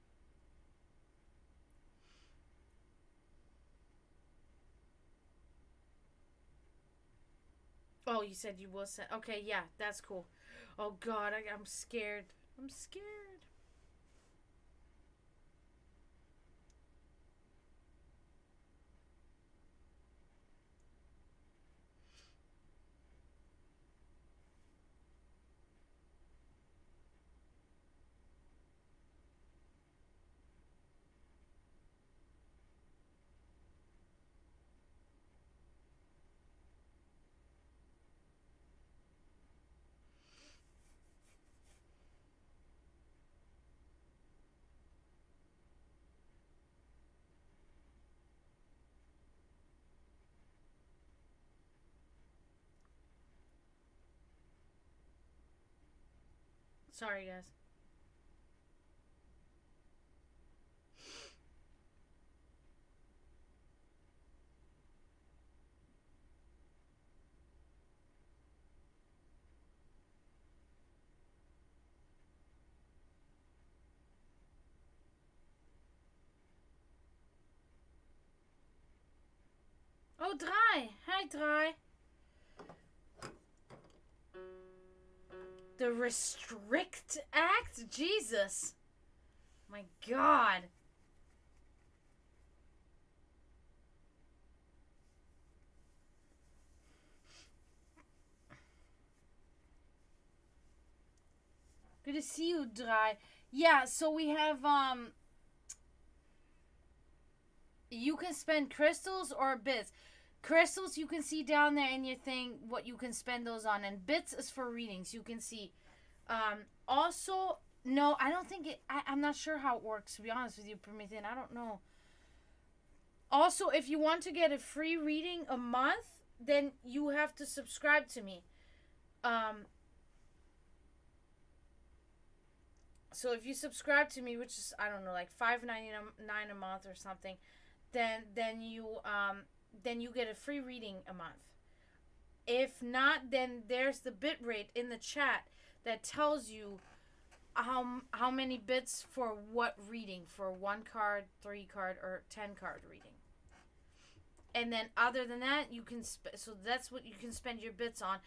Oh, you said you will send. Okay, yeah, that's cool. Oh, God, I'm scared. I'm scared. Sorry, guys. Oh, Dry. Hi, Dry. The Restrict Act? Jesus. My God. Good to see you, Dry. Yeah, so we have, you can spend crystals or bits. Crystals, you can see down there in your thing what you can spend those on. And bits is for readings. You can see. Also, no, I don't think it... I'm not sure how it works, to be honest with you, Promethean. I don't know. Also, if you want to get a free reading a month, then you have to subscribe to me. So if you subscribe to me, which is, I don't know, like $5.99 a month or something, then you get a free reading a month. If not, then there's the bit rate in the chat that tells you how many bits for what reading, for 1 card, 3 card, or 10 card reading. And then other than that, you can so that's what you can spend your bits on.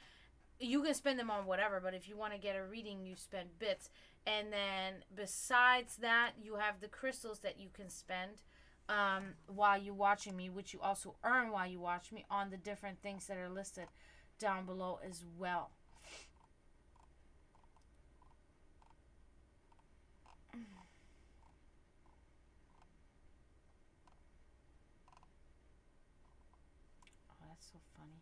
You can spend them on whatever, but if you want to get a reading, you spend bits. And then besides that, you have the crystals that you can spend while you're watching me, which you also earn while you watch me on the different things that are listed down below as well. Oh, that's so funny.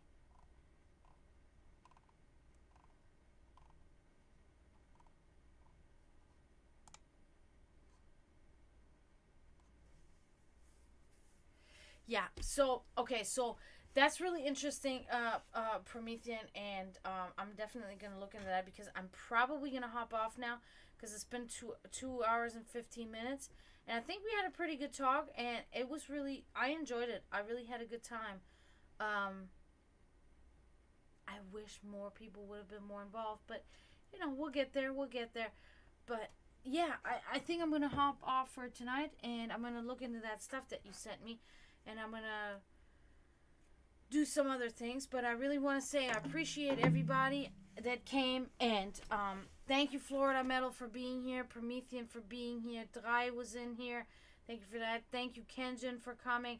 Yeah, so, okay, so That's really interesting, Promethean, and I'm definitely gonna look into that because I'm probably gonna hop off now because it's been 2 hours and 15 minutes, and I think we had a pretty good talk, and it was really I enjoyed it. I really had a good time. Um, I wish more people would have been more involved, but we'll get there. We'll get there. But yeah, I think I'm gonna hop off for tonight, and I'm gonna look into that stuff that you sent me, and I'm gonna do some other things. But I really want to say I appreciate everybody that came, and thank you, Florida Metal, for being here, Promethean for being here, Dry was in here. Thank you for that. Thank you, Kenjin, for coming.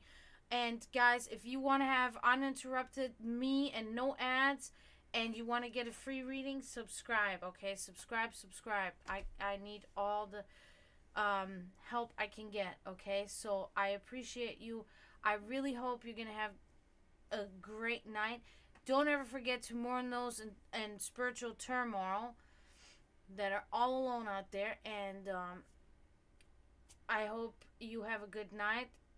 And guys, if you want to have uninterrupted me and no ads, and you want to get a free reading, subscribe. Okay, subscribe. I need all the help I can get. Okay, so I appreciate you. I really hope you're gonna have a great night. Don't ever forget to mourn those in spiritual turmoil that are all alone out there. And I hope you have a good night.